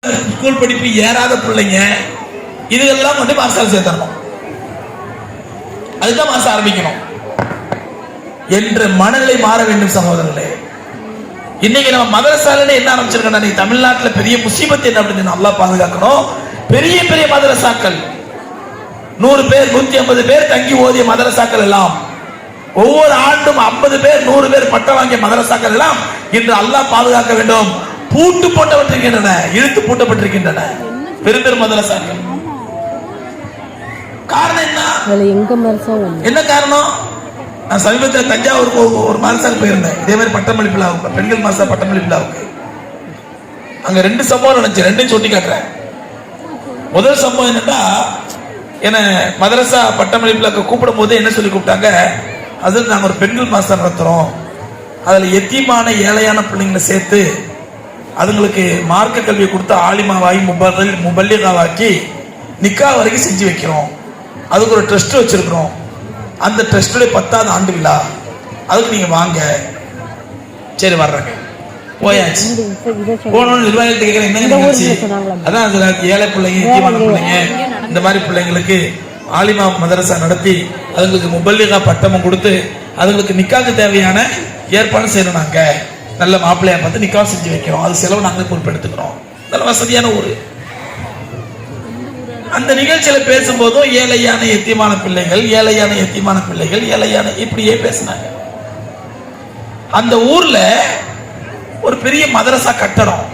School படிப்பு ஏறாத பிள்ளைங்க இதெல்லாம் வந்து மாசால் சேர்த்தணும். அதுதான் மாசம் ஆரம்பிக்கணும் என்ற மனநிலை மாற வேண்டும் சகோதரர்களே. இன்னைக்கு நம்ம மதரசால என்ன ஆரம்பிச்சிருக்கோம்? தமிழ்நாட்டில் பெரிய முசீபத்து என்ன அப்படின்னு அல்லாஹ் பாதுகாக்கணும். பெரிய பெரிய மதரசாக்கள் 100 பேர் 150 பேர் தங்கி ஓதிய மதரசாக்கள் எல்லாம் ஒவ்வொரு ஆண்டும் 50 பேர் 100 பேர் பட்டம் வாங்கிய மதரசாக்கள் எல்லாம் இன்று அல்லாஹ் பாதுகாக்க வேண்டும் பூட்டு போட்டப்பட்டிருக்கின்றன, இழுத்து பூட்டப்பட்டிருக்கின்றன பெரும் பெரும் மதரசாக்கள். காரணம் என்ன? என்ன காரணம்? நான் சமீபத்தில் தஞ்சாவூருக்கு ஒரு மதரசாவுக்கு போயிருந்தேன். இதே மாதிரி பட்டமளிப்பு விழாவுக்கு, பெண்கள் மதரசா பட்டமளிப்பு விழாவுக்கு. அங்க 2 சம்பவம் நடந்துச்சு. 2 சொல்லி காட்டுறேன். முதல் சம்பவம் என்னன்னா, என்ன மதரசா பட்டமளிப்புல கூப்பிடும் போது என்ன சொல்லி கூப்பிட்டாங்க, அதில் நாங்கள் ஒரு பெண்கள் மதரசா நடத்துறோம், அதில் எத்தீமான ஏழையான பிள்ளைங்களை சேர்த்து அதுங்களுக்கு மார்க்க கல்வியை கொடுத்து ஆலிமாவாகி முபல்லிகாவாக்கி நிக்கா வரைக்கும் செஞ்சு வைக்கிறோம். அதுக்கு ஒரு ட்ரஸ்ட் வச்சிருக்கிறோம். அந்த ட்ரஸ்டுடைய 10வது ஆண்டு விழா, அதுக்கு நீங்க வாங்க. சரி வர்றேங்க. போயாச்சு. போனோன்னு நிர்வாகத்தை கேட்கிறேன், என்னங்க நிகழ்ச்சி? அதான் ஏழை பிள்ளைங்க எத்தீமான பிள்ளைங்க இந்த மாதிரி பிள்ளைங்களுக்கு ஆலிமா மதரசா நடத்தி அதுங்களுக்கு முபல்லிகா பட்டமும் கொடுத்து அதுங்களுக்கு நிக்காக்கு தேவையான ஏற்பாடு செய்யணும். நாங்க நல்ல மாப்பிள்ளையா பார்த்து நிக்கா செஞ்சு வைக்கிறோம். அது செலவு நாங்களே பொறுப்பெடுத்துக்கிறோம். நல்ல வசதியான ஊரு. அந்த நிகழ்ச்சியில பேசும்போதும் ஏழையான எத்தியமான பிள்ளைகள், ஏழையான எத்தியமான பிள்ளைகள், ஏழையான இப்படியே பேசினாங்க. அந்த ஊர்ல ஒரு பெரிய மதரசா கட்டடம்,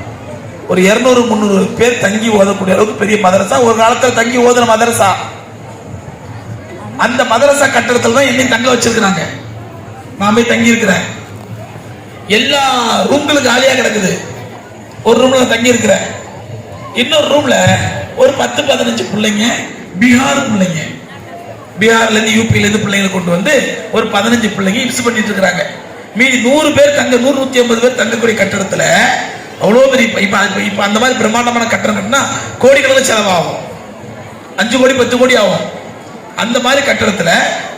ஒரு 200-300 பேர் தங்கி ஓதக்கூடிய அளவுக்கு பெரிய மதரசா, ஒரு காலத்துல தங்கி ஓதுன மதரசா. அந்த மதரசா கட்டடத்துல தான் என்னையும் தங்க வச்சிருக்கிறாங்க. நான் போய் தங்கி இருக்கிறேன். எல்லா ரூம்களும் காலியா கிடக்குது. ஒரு ரூம்ல தங்கி இருக்கிறேன். இன்னொரு ரூம்ல ஒரு 10-15 பிள்ளைங்க, பீகார் பிள்ளைங்க, பீகார்ல இருந்து யூபில இருந்து பிள்ளைங்களை கொண்டு வந்து ஒரு 15 பிள்ளைங்க யூஸ் பண்ணிட்டு இருக்காங்க. மீதி 100 பேர் தங்க, 100-150 பேர் தங்கக்கூடிய கட்டடத்துல அவ்வளவு பெரிய இப்ப அந்த மாதிரி பிரம்மாண்டமான கட்டடம் கட்டினா கோடிக்கணக்கில் செலவாகும். 5 கோடி 10 கோடி ஆகும். அந்த மாதிரி கட்டடத்துல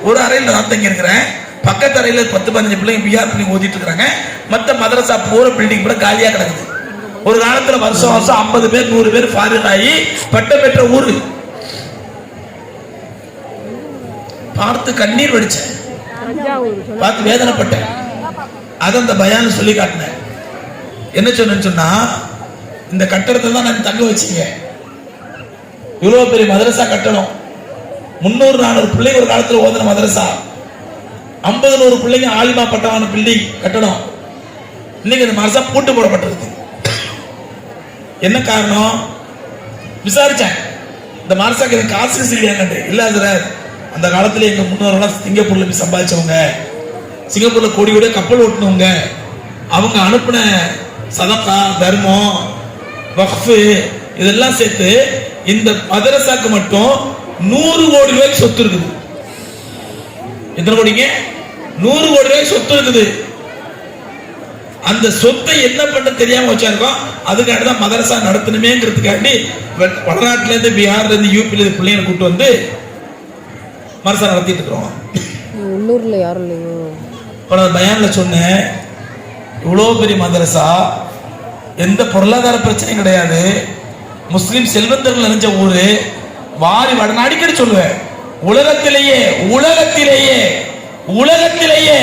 ஒரு அறையில் நான் தங்கி இருக்கிறேன். பக்கத்து அறையில் 10-15 பிள்ளைங்க பீகார் பிள்ளைங்க ஓதிட்டு இருக்காங்க. மற்ற மதரசா போற பில்டிங் கூட காலியா கிடக்குது. ஒரு காலத்துல வருஷம் 50 பேர் 100 பேர் ஃபாரின் ஆகி பட்டம் பெற்ற ஊரு. பார்த்து கண்ணீர் வடிச்சேன், பார்த்து வேதனைப்பட்டேன். அதை அந்த பயான் சொல்லி காட்டினேன். என்ன சொன்னா, இந்த கட்டடத்தை தான் நான் தங்க வச்சீங்க. இவ்வளவு பெரிய மதரசா கட்டணும். 300-400 பிள்ளைங்க ஒரு காலத்துல ஓதுன மதரசா, 50-100 பிள்ளைங்க ஆலிமா பட்டமான பில்டிங் கட்டணும். இன்னைக்கு இந்த மதரசா பூட்டு போடப்பட்டிருக்கு. என்ன காரணம்? விசாரிச்சேன். இந்த மதரசாக்கு எனக்கு காசு இல்லையாங்க. இல்ல சார், அந்த காலத்துல எங்க முன்னோரெல்லாம் சிங்கப்பூர்ல போய் சம்பாதிச்சவங்க, சிங்கப்பூர்ல கோடியோட கப்பல் ஓட்டுனவங்க, அவங்க அனுப்பின சதக்கா, தர்மம், வக்ஃபு இதெல்லாம் சேர்த்து இந்த மதரசாக்கு மட்டும் 100 கோடி ரூபாய்க்கு சொத்து இருக்குது. எத்தனை கோடிங்க? 100 கோடி ரூபாய்க்கு சொத்து இருக்குது. அந்த சொத்தை என்ன பண்ண தெரியாம வச்சிருக்கோம். அதுக்காக தான் மதரசா நடத்தணுமேங்கிறதுக்காண்டி வடநாட்டுல இருந்து, பீகார்ல இருந்து, யூபில இருந்து பிள்ளைங்களை கூட்டு வந்து மதரசா நடத்திட்டு இருக்கிறோம். உள்ளூர்ல யாரும் இல்லையோ. பயான்ல சொன்னேன், இவ்வளவு பெரிய மதரசா, எந்த பொருளாதார பிரச்சனையும் கிடையாது, முஸ்லிம் செல்வந்தர்கள் நினைச்ச ஊரு, வாரி வட அடிக்கடி சொல்லுவேன், உலகத்திலேயே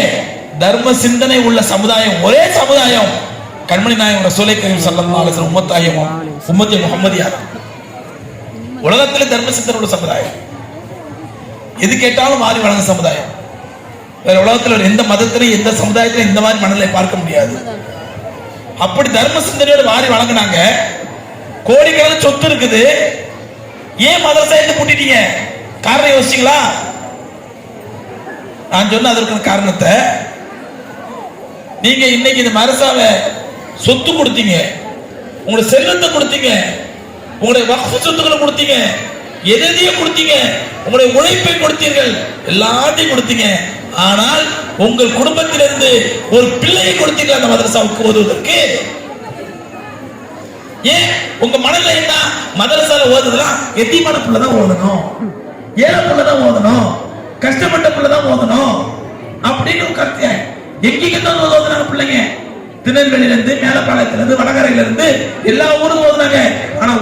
தர்ம சிந்தனை உள்ள சமுதாயம் ஒரே சமுதாயம் கண்மணி நாயகம் ரசூலை கரீம் ஸல்லல்லாஹு அலைஹி வஸல்லம் உம்மத்தே முஹம்மதியா. உலகத்திலே தர்ம சிந்தனை உள்ள சமுதாயம், எது கேட்டாலும் வாரி வழங்க சமுதாயம். வேற உலகத்தில் எந்த மதத்திலும் எந்த சமுதாயத்திலும் இந்த மாதிரி மனநிலை பார்க்க முடியாது. அப்படி தர்ம சிந்தனையோட வாரி வழங்கினாங்க. கோடிக்கணக்கில் சொத்து இருக்குது. ஏன் மதரசா எடுத்து கூட்டிட்டீங்க? காரணம் யோசிச்சீங்களா? நான் சொன்ன அதற்கான காரணத்தை, நீங்க இன்னைக்கு இந்த மதரசாவை சொத்து கொடுத்தீங்க, உங்களுடைய செல்வத்தை கொடுத்தீங்க, உங்களுடைய வக்ஃப் சொத்துக்களை கொடுத்தீங்க, எதையும் கொடுத்தீங்க, உங்களுடைய உழைப்பை கொடுத்தீர்கள், எல்லாத்தையும் கொடுத்தீங்க. ஆனால் உங்கள் குடும்பத்திலிருந்து ஒரு பிள்ளையை கொடுத்தீங்க அந்த மதரசாவுக்கு ஓதுவதற்கு. ஏன் உங்க மனதில் என்ன? மதரசால ஓதுதெல்லாம் எத்தீமான பிள்ளை தான் ஓதணும், ஏழை பிள்ளை தான் ஓதணும், கஷ்டப்பட்ட பிள்ளை தான் ஓதணும் அப்படின்னு கருத்து. எங்க தான் ஓதுனாங்க பிள்ளைங்க? திருநெல்வேலியில இருந்து, மேலப்பாளையத்துல இருந்து, வடகரையில இருந்து எல்லா ஊரும் ஓதுனாங்க.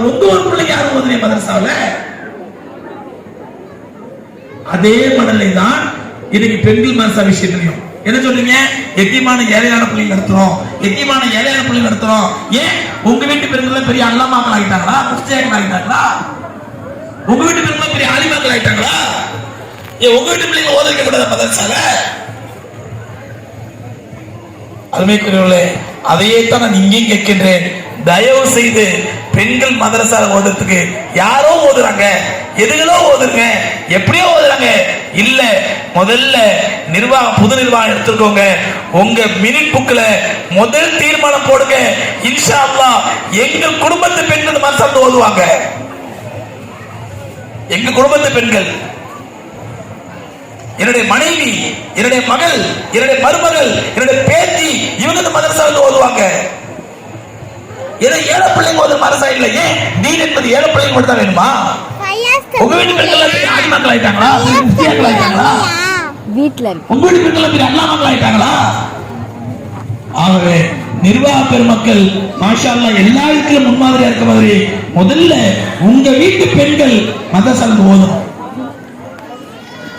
உங்க ஒரு பிள்ளைங்க யாரும் ஓதுனே மதரசாவுல? அதே மனநிலை தான் இன்னைக்கு பெண்கள் மதரசா விஷயத்திலையும். என்ன சொல்றீங்க? எத்தியமான ஏழையான பிள்ளைங்க நடத்துறோம், எத்தியமான ஏழையான பிள்ளைங்க நடத்துறோம். ஏன் உங்க வீட்டு பெண்கள் பெரிய அல்லாமாக்கள் ஆகிட்டாங்களா, முஃப்தியாக்கள் ஆகிட்டாங்களா? உங்க வீட்டு பெண்கள் பெரிய ஆலிமாக்கள் ஆகிட்டாங்களா? ஏன் உங்க வீட்டு பிள்ளைங்க ஓத வைக்க கூடாது மதரசால? அருமைக்குரியவர்களே, அதையே தான் நான் இங்கேயும் கேட்கின்றேன். தயவு செய்து பெண்கள் மதரசா ஓதுறதுக்கு யாரோ ஓதுறாங்க, எதுகளோ ஓதுங்க, எப்படியோ ஓதுறாங்க இல்ல. முதல்ல நிர்வாகம், புது நிர்வாகம் எடுத்துக்கோங்க. உங்க மினிட் புக்ல முதல் தீர்மானம் போடுங்க. இன்ஷா அல்லாஹ் எங்கள் குடும்பத்து பெண்கள் மதரசா ஓதுவாங்க. எங்க குடும்பத்து பெண்கள், என்னுடைய மனைவி, என்னுடைய மகள், என்னுடைய மருமகள், என்னுடைய பேத்தி, இவங்க மதரசாவில் ஓதுவாங்க. ஏன்னா ஏழை பிள்ளைங்க ஓதுற மதரசா இல்ல. ஏன் தீன் என்பது ஏழை பிள்ளைங்க மட்டும் தான் வேணுமா? உங்க வீட்டு பெண்கள் பெரிய ஆலிமாக்கள் ஆயிட்டாங்களா, முஃப்தியாக்கள் ஆயிட்டாங்களா? வீட்ல உங்க வீட்டு பெண்கள் பெரிய அல்லாமாக்கள் ஆயிட்டாங்களா? ஆகவே நிர்வாக பெருமக்கள் மாஷா அல்லாஹ் எல்லா இடத்திலும் முன்மாதிரியா இருக்க மாதிரி முதல்ல உங்க வீட்டு பெண்கள் மதரசாவில் ஓதணும்.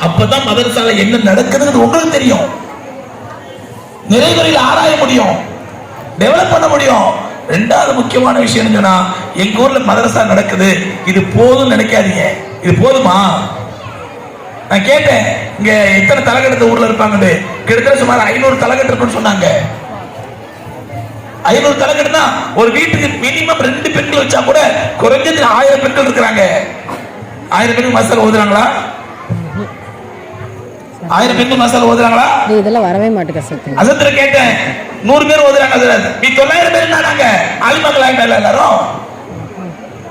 அப்பதான் மதரசால என்ன நடக்குதுன்னு உங்களுக்கு தெரியும். நிறைவுறையில் ஆராய முடியும், டெவலப் பண்ண முடியும். ரெண்டாவது முக்கியமான விஷயம் என்னன்னா, எங்க ஊர்ல மதரசா நடக்குது, இது போதும் நினைக்காதீங்க. இது போதுமா? நான் கேட்டேன், இங்க எத்தனை தலைக்கட்டு ஊர்ல இருப்பாங்க? கிட்டத்தட்ட சுமார் 500 தலைக்கட்டு இருக்குன்னு சொன்னாங்க. 500 தலைக்கட்டுனா ஒரு வீட்டுக்கு மினிமம் 2 பெண்கள் வச்சா கூட குறைஞ்சது 1000 பெண்கள் இருக்கிறாங்க. 1000 பெண்கள் மதரசா ஓதுறாங்களா? 1000 பெண்கள் மதரசா ஓதுறாங்களா? இதெல்லாம் வரவே மாட்டேங்க சார். அசத்துல கேட்டேன், 100 பேர் ஓதுறாங்க. நீ 900 பேர் நாங்க ஆலிமாக்கள் ஆயிட்டாங்க எல்லாரும்.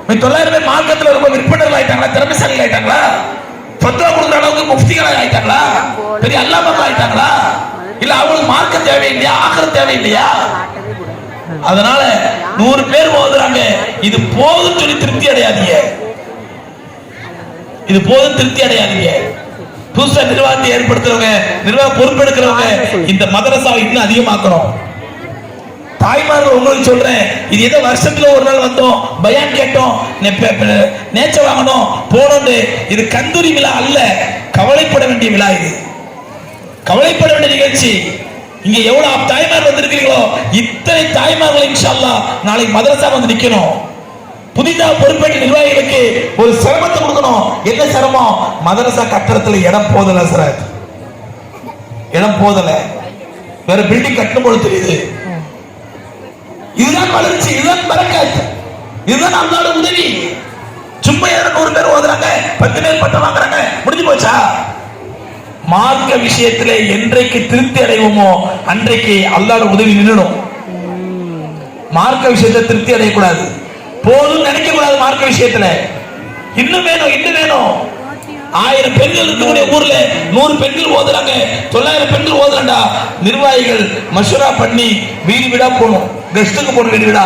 நீ 900 பேர் மார்க்கத்துல ரொம்ப விற்பனர்கள் ஆயிட்டாங்களா, திறமைசாலிகள் ஆயிட்டாங்களா, ஃபத்வா கொடுக்குற அளவுக்கு முஃப்திகள் ஆயிட்டாங்களா, பெரிய அல்லாமாக்கள் ஆயிட்டாங்களா? இல்ல அவங்களுக்கு மார்க்கம் தேவையில்லையா, ஆகிரம் தேவையில்லையா? அதனால 100 பேர் ஓதுறாங்க, இது போதும் சொல்லி திருப்தி அடையாதீங்க. இது போதும் திருப்தி அடையாதீங்க. புதுசா நிர்வாகத்தை ஏற்படுத்துறவங்க, நிர்வாக பொறுப்பெடுக்கிறவங்க இந்த மதரசாவை இன்னும் அதிகமாக்கணும். தாய்மார்கள் உங்களுக்கு சொல்றேன், இது ஏதோ வருஷத்துல ஒரு நாள் வந்தோம், பயான் கேட்டோம், நேச்ச வாங்கணும் போனோம், இது கந்தூரி விழா அல்ல, கவலைப்பட வேண்டிய விழா. இது கவலைப்பட வேண்டிய நிகழ்ச்சி. இங்க எவ்வளவு தாய்மார் வந்திருக்கிறீங்களோ இத்தனை தாய்மார்கள் இன்ஷா அல்லாஹ் நாளைக்கு மதரசா வந்து நிக்கணும். புதிதாக பொறுப்பேற்ற நிர்வாகிகளுக்கு ஒரு சிரமத்தை கொடுக்கணும். என்ன சிரமம்? மதரசா கட்டடத்துல இடம் போதல சார், இடம் போதல. வேற பில்டிங் கட்டணும் போல தெரியுது. இதுதான் வளர்ச்சி, இதுதான் பரக்கத், இதுதான் அல்லாஹ்வுடைய உதவி. சும்மா 100 பேர் ஓதுறாங்க, 10 பேர் பட்டம் வாங்குறாங்க, முடிஞ்சு போச்சா? மார்க்க விஷயத்துல என்றைக்கு திருப்தி அடைவோமோ அன்றைக்கு அல்லாஹ்வுடைய உதவி நின்னுடும். மார்க்க விஷயத்துல திருப்தி அடையக்கூடாது, போதும் நினைக்க கூடாது. மார்க்க விஷயத்துல இன்னும் வேணும், இன்னும் வேணும். 1000 பெண்கள் இருக்கக்கூடிய ஊர்ல 100 பெண்கள் ஓதுறாங்க, 900 பெண்கள் ஓதுறாண்டா, நிர்வாகிகள் மஷூரா பண்ணி வீடு வீடா போகணும், கெஸ்டுக்கு போகணும், வீடு வீடா.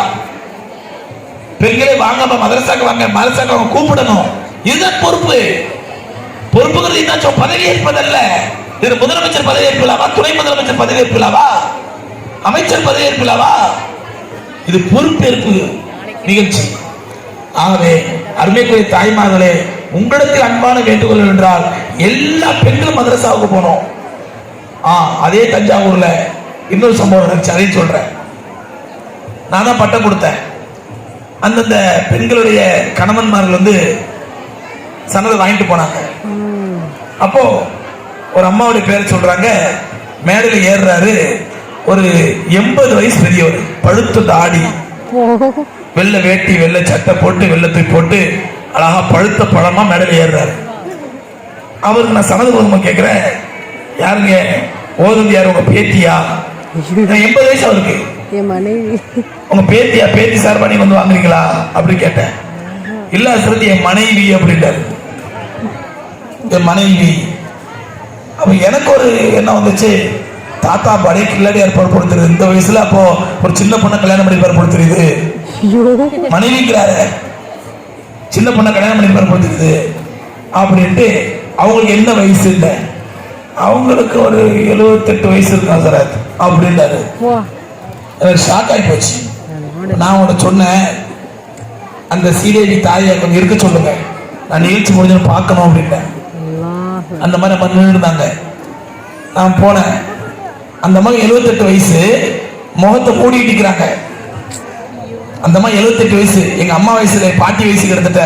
பெண்களே வாங்க மதரசாக்கு வாங்க, மதரசாக்கு வாங்க கூப்பிடணும். இதுதான் பொறுப்பு. பொறுப்புங்கிறது என்ன? பதவி ஏற்பதல்ல. இது முதலமைச்சர் பதவி ஏற்கலாவா, துணை முதலமைச்சர் பதவி ஏற்கலாவா, அமைச்சர் பதவி ஏற்கலாவா? இது பொறுப்பேற்பு நிகழ்ச்சி. ஆகவே அருமைக்குரிய தாய்மார்களே, உங்களுக்கு அன்பான வேண்டுகோள் என்றால் எல்லா பெண்களும் மதரசாவுக்கு போனோம். அதே தஞ்சாவூர்ல இன்னொரு சம்பவம் நடந்துச்சு, அதையும் சொல்றேன். நான் தான் பட்டம் கொடுத்தேன். அந்தந்த பெண்களுடைய கணவன்மார்கள் வந்து சனதை வாங்கிட்டு போனாங்க. அப்போ ஒரு அம்மாவுடைய பேர் சொல்றாங்க. மேடையில் ஏறுறாரு ஒரு 80 வயசு பெரியவர், பழுத்த தாடி, வெள்ளை வேட்டி, வெள்ளை சட்டை போட்டு, வெள்ளத்தை போட்டு அழகா பழுத்த பழமா மேடையில் ஏறுறாரு. அவருக்கு நான் சனது ஓதுமா கேட்கிறேன், யாருங்க ஓதுந்து? யாரு உங்க பேத்தியா? 80 வயசு அவருக்கு. உங்க பேத்தியா? பேத்தி சார்பா நீங்க வந்து வாங்குறீங்களா அப்படின்னு கேட்டேன். இல்ல சிறந்த என் மனைவி அப்படின்றாரு. என் மனைவி. அப்ப எனக்கு ஒரு என்ன வந்துச்சு, தாத்தா படைய கில்லாடி ஏற்பாடு கொடுத்துருது இந்த வயசுல. அப்போ ஒரு சின்ன பொண்ணை கல்யாணம் பண்ணி ஏற்பாடு கொடுத்துருது, மனைவிங்கிறாரு, சின்ன பொண்ணை கல்யாணம் பண்ணி ஏற்பாடு கொடுத்துருது அப்படின்ட்டு. அவங்களுக்கு என்ன வயசு இல்லை, அவங்களுக்கு ஒரு 78 வயசு இருக்கா சார் அப்படின்றாரு. ஷாக் ஆகி போச்சு. நான் உன்னை சொன்னேன், அந்த சீதேவி தாயை கொஞ்சம் இருக்க சொல்லுங்க, நான் நிகழ்ச்சி முடிஞ்சு பார்க்கணும் அப்படின்னேன். அந்த மாதிரி நம்ம நின்று இருந்தாங்க. நான் போனேன். அந்த மாதிரி 78 வயசு, முகத்தை மூடிட்டு இருக்கிறாங்க. அந்த மாதிரி 78 வயசு, எங்க அம்மா வயசுல பாட்டி வயசு கிட்டத்தட்ட,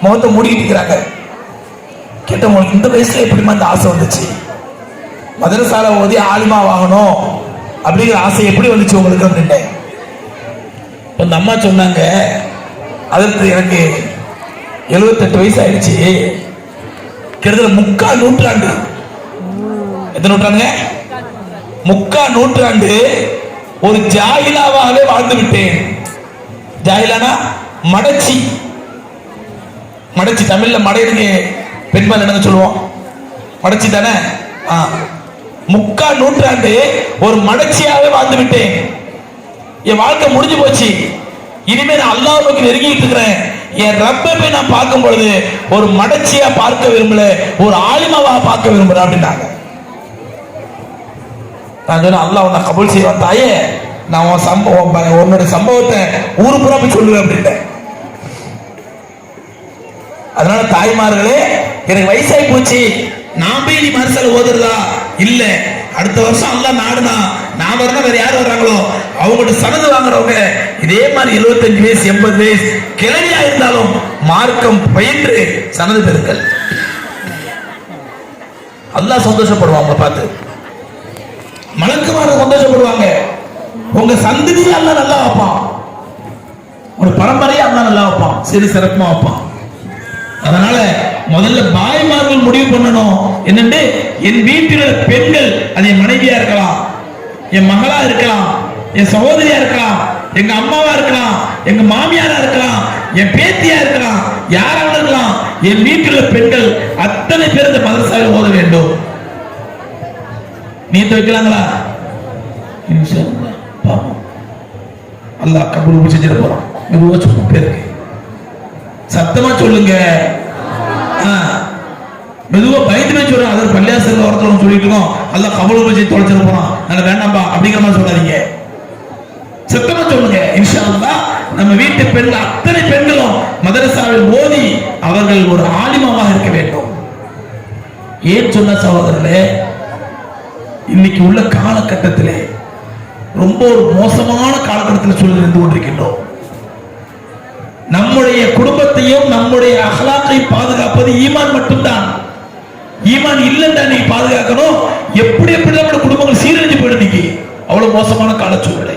முகத்தை மூடிட்டு இருக்கிறாங்க. கேட்ட உங்களுக்கு இந்த வயசுல எப்படிமா இந்த ஆசை வந்துச்சு? மதரசால ஓதி ஆலிமா வாங்கணும் அப்படிங்கிற ஆசை எப்படி வந்துச்சு உங்களுக்கு அப்படின்ட்டு. அந்த அம்மா சொன்னாங்க, அதற்கு எனக்கு 78 வயசு ஆயிடுச்சு, கிட்டத்தட்ட 3/4 நூற்றாண்டு. எத்தனை நூற்றாண்டுங்க? 3/4 நூற்றாண்டு ஒரு ஜாகிலாவாகவே வாழ்ந்து விட்டேன். ஜாகிலானா மடச்சி. மடச்சி தமிழ்ல மடையிறங்க பெண்பால் என்னங்க சொல்லுவோம்? மடச்சி தானே? 3/4 நூற்றாண்டு ஒரு மடச்சியாவே வாழ்ந்து விட்டேன். என் வாழ்க்கை முடிஞ்சு போச்சு. இனிமே நான் அல்லாஹ் நோக்கி நெருங்கிட்டு இருக்கிறேன். என் ரப்பை போய் நான் பார்க்கும் பொழுது ஒரு மடச்சியா பார்க்க விரும்பல, ஒரு ஆலிமாவா பார்க்க விரும்புறேன் அப்படின்னாங்க. நான் சொன்னேன், அல்லாஹ் உன்னை கபூல் செய்வான் தாயே, நான் உன் சம்பவம் உன்னோட சம்பவத்தை ஊரு புறா போய் சொல்லுவேன் அப்படின்ட்டேன். அதனால தாய்மார்களே, எனக்கு வயசாகி போச்சு, நான் போய் நீ மனசால ஓதுறதா இல்ல, அடுத்த வருஷம் அல்லாஹ் நாடுனா நான் வரணும், வேற யார் வர்றாங்களோ அவங்கள்ட்ட சனது வாங்குறவங்க இதே மாதிரி 75 வயசு 80 வயசு கிழவியா இருந்தாலும் மார்க்கம் பயின்று சனது பெறுங்கள். அல்லாஹ் சந்தோஷப்படுவாங்க பார்த்து, மலக்குமார சந்தோஷப்படுவாங்க. உங்க சந்ததியை அல்லாஹ் நல்லா வைப்பான், ஒரு பரம்பரையை அல்லாஹ் நல்லா வைப்பான், சரி சிறப்புமா வைப்பான். அதனால முதல்ல பாய்மார்கள் முடிவு பண்ணணும் என்னண்டு, என் வீட்டில் பெண்கள், அது என் மனைவியா இருக்கலாம், என் மகளா இருக்கலாம், என் சகோதரியா இருக்கலாம், எங்க அம்மாவா இருக்கலாம், எங்க மாமியாரா இருக்கலாம், என் பேத்தியா இருக்கலாம், யாராக இருக்கலாம், என் வீட்டில் பெண்கள் அத்தனை பேர் இந்த மதரசாவில் ஓத வேண்டும். நீத்து வைக்கலாங்களா? அல்லாஹ் கபூல் செஞ்சிட போறான். மெதுவா சொல்லுங்க, பேருக்கு சத்தமா சொல்லுங்க. மெதுவா பயத்துமே சொல்றேன். அதாவது பள்ளியாசல் ஒருத்தர் சொல்லிட்டு இருக்கோம், அல்லாஹ் கபூல் செஞ்சு தொலைச்சிட போறான், நாங்க வேண்டாம்பா அப்படிங்கிற மாதிரி சொல்லாதீங்க. சத்தமா சொல்லுங்க. இன்ஷா அல்லாஹ் நம்ம வீட்டு பெண்கள் அத்தனை பெண்களும் மதரசாவில் ஓதி அவர்கள் ஒரு ஆலிமாவாக இருக்க வேண்டும். ஏன் சொன்ன சகோதரர்களே, இன்னைக்கு உள்ள காலகட்டத்திலே ரொம்ப ஒரு மோசமான காலகட்டத்தில் சூழல் இருந்து கொண்டிருக்கின்றோம். நம்முடைய குடும்பத்தையும் நம்முடைய அகலாக்கையும் பாதுகாப்பது ஈமான் மட்டும்தான். ஈமான் இல்லைன்னா நீ பாதுகாக்கணும். எப்படி எப்படி நம்முடைய குடும்பங்கள் சீரழிஞ்சு போயிடும். இன்னைக்கு அவ்வளவு மோசமான கால சூழ்நிலை.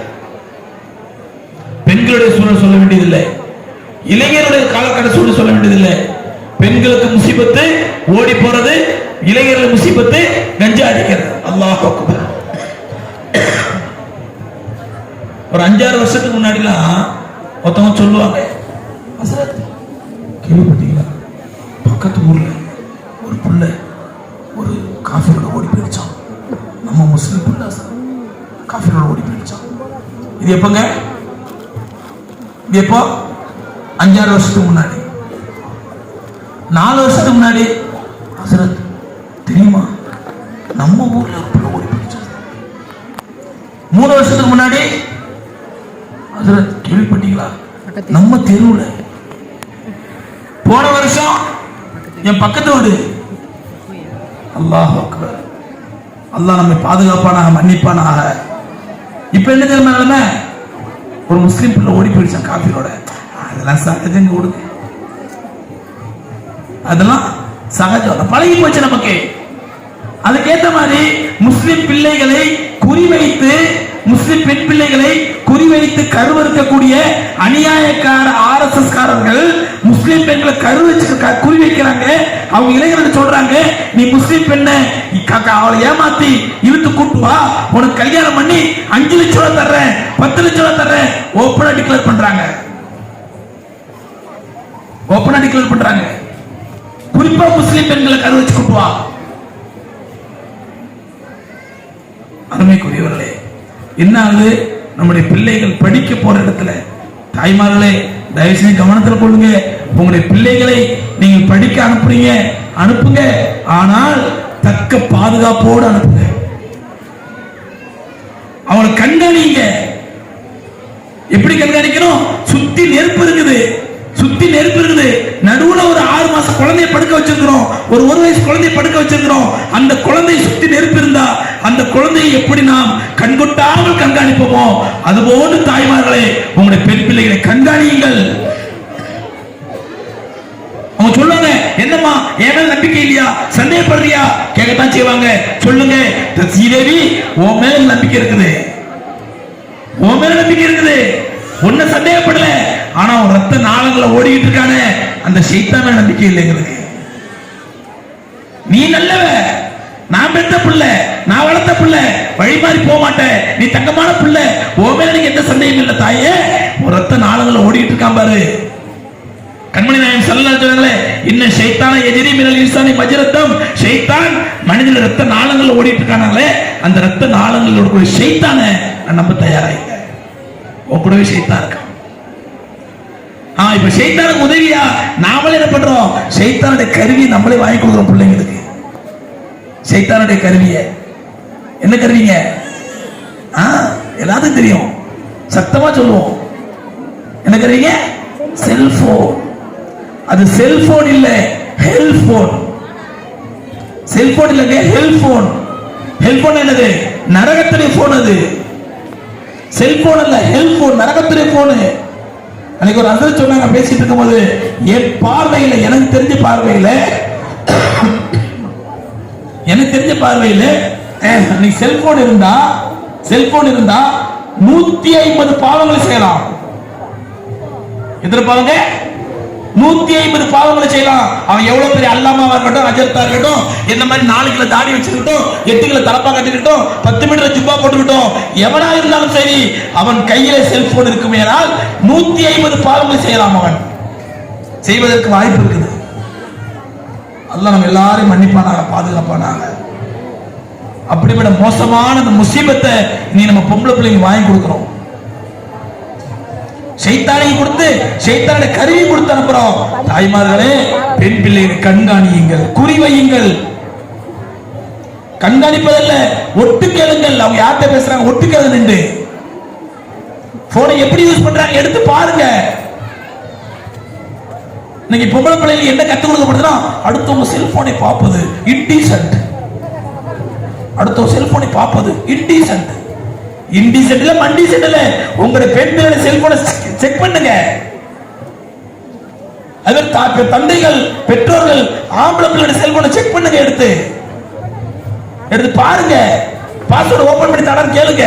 பெண்களுடைய சூழல் சொல்ல வேண்டியதில்லை, இளைஞருடைய காலகட்ட சூழல் சொல்ல வேண்டியதில்லை. பெண்களுக்கு முசீபத்து ஓடி போறது, இளைஞர்கள் முசீபத்து கஞ்சா அடிக்கிறது. அல்லாஹ் அக்பர். ஒரு 5-6 வருஷத்துக்கு முன்னாடிலாம் ஒருத்தவங்க சொல்லுவாங்க, கேள்விப்பட்டீங்களா, பக்கத்து ஊர்ல ஒரு புள்ள ஒரு காஃபிரோட ஓடி போயிடுச்சான், நம்ம முஸ்லிம் புள்ள காஃபிரோட ஓடி போயிடுச்சான். இது எப்பங்க? இது எப்போ? 5-6 வருஷத்துக்கு முன்னாடி. 4 வருஷத்துக்கு முன்னாடி ஹசரத் தெரியுமா, நம்ம ஊர்ல ஒரு புள்ள ஓடி போயிடுச்சு. 3 வருஷத்துக்கு முன்னாடி ஹசரத் கேள்விப்பட்டீங்களா, நம்ம தெருவுல. போன வருஷம் என் பக்கத்து வீடு. அல்லாஹ் அக்பர். அல்லாஹ் நம்மை பாதுகாப்பானாக, மன்னிப்பானாக. இப்ப என்ன தெரியுமா நிலைமை? ஒரு முஸ்லீம் பிள்ளை ஓடி போயிடுச்சான் காஃபிரோட. அதெல்லாம் சகஜங்க, கொடுங்க, அதெல்லாம் சகஜம், பழகி போச்சு நமக்கு. அதுக்கேற்ற மாதிரி முஸ்லிம் பிள்ளைகளை குறிவைத்து, முஸ்லிம் பெண் பிள்ளைகளை குறிவைத்து கருவறுக்கக்கூடிய அநியாயக்கார RSS காரர்கள் முஸ்லிம் பெண்களை குறி வைக்கிறாங்க. அவங்க இளைஞர்கள் சொல்றாங்க, நீ முஸ்லிம் பெண்ணை அவளை ஏமாத்தி இழுத்து கூட்டு வா, உனக்கு கல்யாணம் பண்ணி 5 லட்சம் ரூபாய் தர்றேன், 10 லட்சம் ரூபாய் தர்றேன், ஓப்பனா டிக்ளேர் பண்றாங்க. ஓப்பனா டிக்ளேர் பண்றாங்க. குறிப்பா முஸ்லிம் பெண்களை கரு வச்சு கூட்டு வா. அருமைக்குரியவர்களே, என்ன ஆகுது? நம்முடைய பிள்ளைகள் படிக்க போற இடத்துல தாய்மார்களே தயவு செஞ்சு கவனத்தில் கொள்ளுங்க. உங்களுடைய பிள்ளைகளை நீங்கள் படிக்க அனுப்புறீங்க, அனுப்புங்க, ஆனால் தக்க பாதுகாப்போடு அனுப்புங்க. அவங்களை கண்காணிங்க. எப்படி கண்காணிக்கணும்? சுத்தி நெருப்பு இருக்குது, சுத்தி நெருப்பு இருக்குது. நடுவுல ஒரு 6 மாச குழந்தைய படுக்க வச்சிருக்கிறோம், ஒரு 1 வயசு குழந்தைய படுக்க வச்சிருக்கிறோம். அந்த குழந்தையை சுத்தி நெருப்பு இருந்தா அந்த குழந்தையை எப்படி நாம் கண்கொட்டாமல் கண்காணிப்போமோ அதுபோன்று தாய்மார்களே உங்களுடைய பெண் பிள்ளைகளை கண்காணியுங்கள். அவங்க சொல்லுவாங்க, என்னம்மா என் மேல நம்பிக்கை இல்லையா, சந்தேகப்படுறியா? கேட்கத்தான் செய்வாங்க. சொல்லுங்க, சீதேவி உன் மேல நம்பிக்கை இருக்குது, உன் மேல நம்பிக்கை இருக்குது, ஒன்ன சந்தேகப்படல. ஆனா உன் ரத்த நாளங்களை ஓடிக்கிட்டு இருக்கானே அந்த சைத்தான நம்பிக்கை இல்லை எங்களுக்கு. நீ நல்லவ, நான் பெத்த பிள்ளை, நான் வளர்த்த பிள்ளை, வழி மாறி போக மாட்டேன், நீ தங்கமான பிள்ளை, உன் மேல நீங்க எந்த சந்தேகம் இல்லை தாயே. உன் ரத்த நாளங்களை ஓடிக்கிட்டு இருக்கான் பாரு. கண்மணி நாயகம் ஸல்லல்லாஹு அலைஹி வஸல்லம் இன்ன ஷைத்தான யஜ்ரி மினல் இன்சானி மஜ்ரத்தம், ஷைத்தான் மனிதன ரத்த நாளங்கள்ல ஓடிட்டு இருக்கானே அந்த ரத்த நாளங்கள்ல ஓடக்கூடிய ஷைத்தானை நான் நம்ப தயாராயில்லை. உன் கூடவே ஷைத்தான் இருக்கான். இப்ப ஷைத்தானுக்கு உதவியா நாமளே என்ன பண்றோம்? ஷைத்தானுடைய கருவியை நம்மளே வாங்கி கொடுக்குறோம் பிள்ளைங்களுக்கு. ஷைத்தானுடைய கருவியை என்ன கருவிங்க? எல்லாத்துக்கும் தெரியும், சத்தமா சொல்லுவோம். என்ன கருவிங்க? செல்போன். அது செல்போன் இல்ல, ஹெல்போன். செல்போன் இல்லங்க, ஹெல்போன். ஹெல்போன் என்னது? நரகத்துடைய போன். அது செல்போன் அல்ல, ஹெல்போன், நரகத்துடைய போன். அன்னைக்கு ஒரு ஹஸ்ரத் சொன்னாங்க, பேசிட்டு இருக்கும்போது, என் பார்வையில, எனக்கு தெரிஞ்ச பார்வையில அன்னைக்கு செல்போன் இருந்தா 150 பாவங்களை செய்யலாம். எத்தனை பாவங்க? 150 பாவங்களை செய்யலாம். அவன் எவ்வளவு பெரிய அல்லாமாவா இருக்கட்டும், அஜர்த்தா இருக்கட்டும், என்ன மாதிரி 4 கிலோ தாடி வச்சிருக்கட்டும், 8 கிலோ தலப்பா கட்டிக்கிட்டும், 10 மீட்டர் ஜுப்பா போட்டுக்கிட்டும், எவனா இருந்தாலும் சரி, அவன் கையில செல்போன் இருக்குமேனால் 150 பாவங்களை செய்யலாம். அவன் செய்வதற்கு வாய்ப்பு இருக்குது. அல்லாஹ் நம்ம எல்லாரையும் மன்னிப்பானாக, பாதுகாப்பானாக. அப்படிப்பட்ட மோசமான அந்த முசீபத்தை நீ நம்ம பொம்பளை பிள்ளைங்க வாங்கி கொடுக்கிறோம். ஷைத்தானை கொடுத்து, ஷைத்தானுடைய கருவி கொடுத்து அனுப்புறோம். தாய்மார்களே, பெண் பிள்ளைகளை கண்காணியுங்கள், குறிவையுங்கள். கண்காணிப்பதல்ல, ஒட்டு கேளுங்கள். அவங்க யார்கிட்ட பேசுறாங்க ஒட்டு கேளு நின்று. போனை எப்படி யூஸ் பண்றாங்க எடுத்து பாருங்க. இன்னைக்கு பொம்பளை பிள்ளைகளுக்கு என்ன கற்றுக் கொடுக்கப்படுதுன்னா, அடுத்தவங்க செல்போனை பார்ப்பது இன்டீசென்ட். அடுத்தவங்க செல்போனை பார்ப்பது இன்டீசென்ட். இன்டீசென்ட்ல மண்டீசென்ட்ல உங்களுடைய பெண்களோட செல்போனை செக் பண்ணுங்க. அதற்கு தந்தைகள், பெற்றோர்கள் ஆம்பளங்களோட செல்போனை செக் பண்ணுங்க. எடுத்து பாருங்க. பாஸ்வேர்ட் ஓபன் பண்ணி தரான்னு கேளுங்க.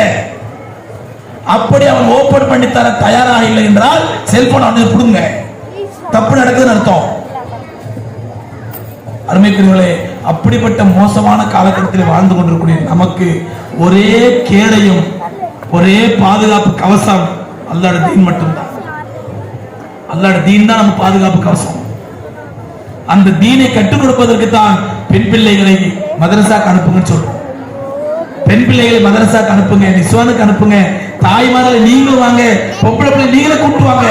அப்படி அவன் ஓபன் பண்ணி தர தயாராக இல்லை என்றால் செல்போன் அவனுக்கு கொடுங்க. தப்பு நடக்குதுன்னு அர்த்தம். அருமைக்குரியவர்களே, அப்படிப்பட்ட மோசமான காலகட்டத்தில் வாழ்ந்து கொண்டிருக்கூடிய நமக்கு ஒரே கேடயம், ஒரே பாதுகாப்பு கவசம் அல்லாஹ்வுடைய தீன் மட்டும்தான். அல்லாஹ்வுடைய தீன் தான் நம்ம பாதுகாப்பு கவசம். அந்த தீனை கற்றுக் கொடுப்பதற்கு தான் பெண் பிள்ளைகளை மதரசாக்கு அனுப்புங்கன்னு சொல்றோம். பெண் பிள்ளைகளை மதரசாக்கு அனுப்புங்க, நிஸ்வானுக்கு அனுப்புங்க. தாய்மார்களை நீங்களும் வாங்க, பொம்பளை பிள்ளை நீங்களே கூப்பிட்டு வாங்க.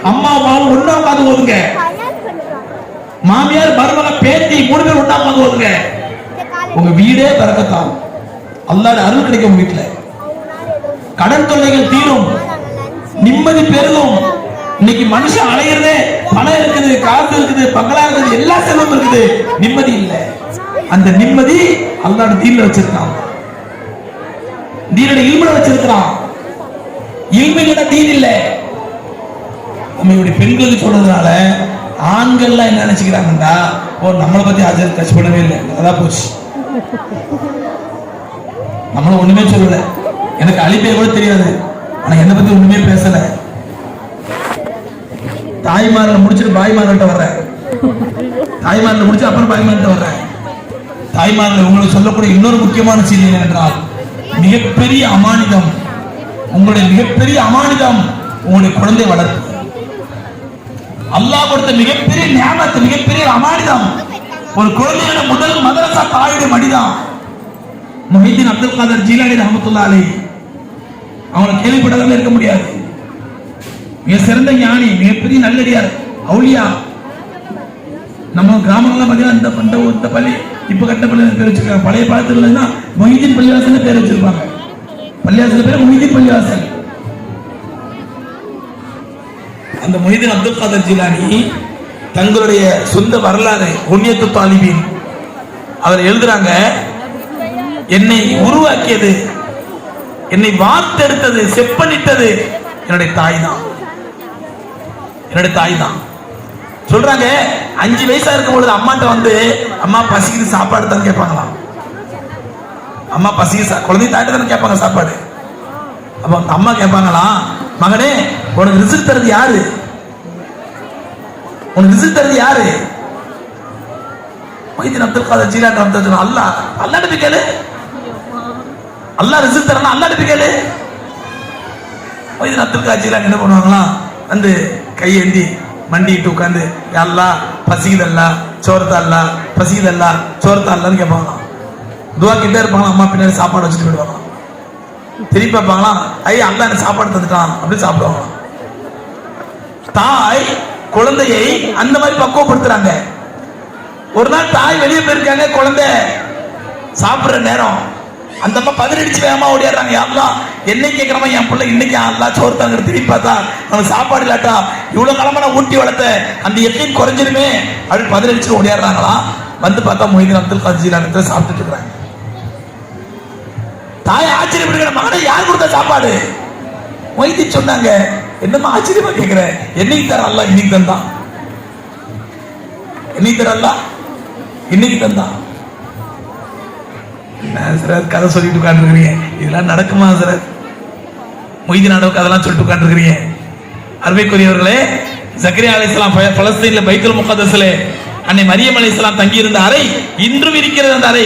அம்மா அம்மாவும் ஒண்ணா உட்கார்ந்து ஓதுங்க. மாமியார், மருமக, பேத்தி 3 பேர் ஒண்ணா உட்கார்ந்து ஓதுங்க. உங்க வீடே பரக்கத்தான். அல்லாஹ்வுடைய அருள் கிடைக்கும். வீட்டுல கடன் தொல்லைகள் தீரும், நிம்மதி பெருகும். இன்னைக்கு மனுஷன் அலையிறதே, பணம் இருக்குது, காசு இருக்குது, பங்களா இருக்குது, எல்லா செல்வம் இருக்குது, நிம்மதி இல்லை. அந்த நிம்மதி அல்லாஹ்வுடைய தீன்ல வச்சிருக்கான். தீனுடைய இல்முல வச்சிருக்கான். இல்மில்ல தீன் இல்லை. நம்மளுடைய பெண்களுக்கு சொல்றதுனால ஆண்கள்லாம் என்ன நினைச்சுக்கிறாங்கன்னா, நம்மளை பத்தி ஆச்சரிய டச் பண்ணவே இல்லை, அதான் போச்சு. நம்மள ஒண்ணுமே சொல்லல, எனக்கு அழிப்பே கூட தெரியாது, ஆனா என்னை பத்தி ஒண்ணுமே பேசல. தாய்மாரில் முடிச்சுட்டு பாய்மார்கிட்ட வர்றேன், தாய்மாரில் முடிச்சு அப்புறம் பாய்மார்கிட்ட வர்றேன். தாய்மாரில் உங்களுக்கு சொல்லக்கூடிய இன்னொரு முக்கியமான செய்தி என்னவென்றால், மிகப்பெரிய அமானிதம், உங்களுடைய மிகப்பெரிய அமானிதம் உங்களுடைய குழந்தை வளர்ப்பு. அல்லாஹ் கொடுத்த மிகப்பெரிய நியாமத், மிகப்பெரிய அமானிதம். ஒரு குழந்தையோட முதல் மதரசா தாயுடைய மடிதான். முஹிதீன் அப்துல் காதர் ஜீலானி ரஹ்மத்துல்லாஹி அலைஹி, அவங்களை கேள்விப்படாம இருக்க முடியாது. மிக சிறந்த ஞானி, மிகப்பெரிய நல்லடியார், அவுலியா. நம்ம கிராமங்கள்லாம் பார்த்தீங்கன்னா இந்த பள்ளி இப்ப கட்ட பள்ளி பேர் வச்சிருக்காங்க. பழைய பாலத்துல முஹிதீன் பள்ளிவாசல் பேர் வச்சிருப்பாங்க. பள்ளிவாசல் பேர் முஹிதீன் பள்ளிவாசல். அந்த மொஹிதீன் அப்துல் காதர் ஜீலானி தங்களுடைய சொந்த வரலாறு உன்னியத்து தாலிபின் அவர் எழுதுறாங்க, என்னை உருவாக்கியது, என்னை வார்த்தெடுத்தது, செப்பனிட்டது என்னுடைய தாய் தான். என்னுடைய தாய் தான் சொல்றாங்க. 5 வயசா இருக்கும் பொழுது அம்மாட்ட வந்து, அம்மா பசிக்குது சாப்பாடு தான் கேட்பாங்களாம். அம்மா பசிக்கு குழந்தை தாயிட்ட தானே கேட்பாங்க சாப்பாடு. அப்ப அம்மா கேட்பாங்களாம், மகனே உனக்கு ரிசல்ட் தருது யாரு? உனக்கு ரிசல்ட் தருது யாரு? மொஹிதீன் அப்துல் காதர் ஜீலானி வந்து அல்லாஹ். அல்லாஹ்ட்ட போய் கேளு. அல்லாஹ் ரிசல்ட் தரணும், அல்லாஹ்ட்ட போய் கேளு. மொஹிதீன் அப்துல் காதர் ஜீலானி என்ன பண்ணுவாங்களாம், வந்து கையேந்தி மண்டிட்டு உட்காந்து, அல்லாஹ் பசிக்குதல்லா சோர்த்தல்லா, பசிக்குதல்லா சோர்த்தல்லான்னு கேட்பாங்களாம். துவா கிட்டே இருப்பாங்களா, அம்மா பின்னாடி சாப்பாடு வச்சுட்டு போயிடுவாங்க. திருப்பி பார்ப்பாங்களா, ஐயா அல்லாஹ் எனக்கு சாப்பாடு தந்துட்டான் அப்படின்னு சாப்பிடுவாங்களாம். தாய் குழந்தையை அந்த மாதிரி பக்குவப்படுத்துறாங்க. ஒரு நாள் தாய் வெளியே போயிருக்காங்க, குழந்தை சாப்பிடுற நேரம் அந்த அம்மா பதிலடிச்சு வேகமா ஓடிடுறாங்க. அல்லாஹ் என்னை கேட்கிறமா என் பிள்ளை இன்னைக்கு அல்லாஹ் சோறு தாங்க. திரும்பி பார்த்தா அவனுக்கு சாப்பாடு இல்லாட்டா இவ்வளவு காலமா நான் ஊட்டி வளர்த்த அந்த எத்தையும் குறைஞ்சிருமே அப்படின்னு பதிலடிச்சு ஓடிடுறாங்களா. வந்து பார்த்தா மொஹிதீன் அப்துல் காதர் ஜீலானி சாப்பிட்டுட்டு இருக்கிறாங்க. தாய் ஆச்சரியப்படுகிற, மகனை யார் கொடுத்த சாப்பாடு? மொஹிதீன் சொன்னாங்க, என்னமா ஆச்சரியமா கேட்கிற, என்னைக்கு தர அல்லாஹ் இன்னைக்கு தந்தான். என்னைக்கு தர அல்லாஹ் இன்னைக்கு தந்தான். கதை சொல்லிட்டு உட்காந்துருக்கிறீங்க, இதெல்லாம் நடக்குமா சார்? மொஹிதீன் அளவுக்கு அதெல்லாம் சொல்லிட்டு உட்காந்துருக்கிறீங்க. அருமைக்குரியவர்களே, ஜக்கரியா அலைஹிஸ்ஸலாம் பலஸ்தீன்ல பைத்துல் முகத்தஸ்ல அன்னை மரியம் அலைஹிஸ்ஸலாம் தங்கி இருந்த அறை இன்றும் இருக்கிறது. அந்த அறை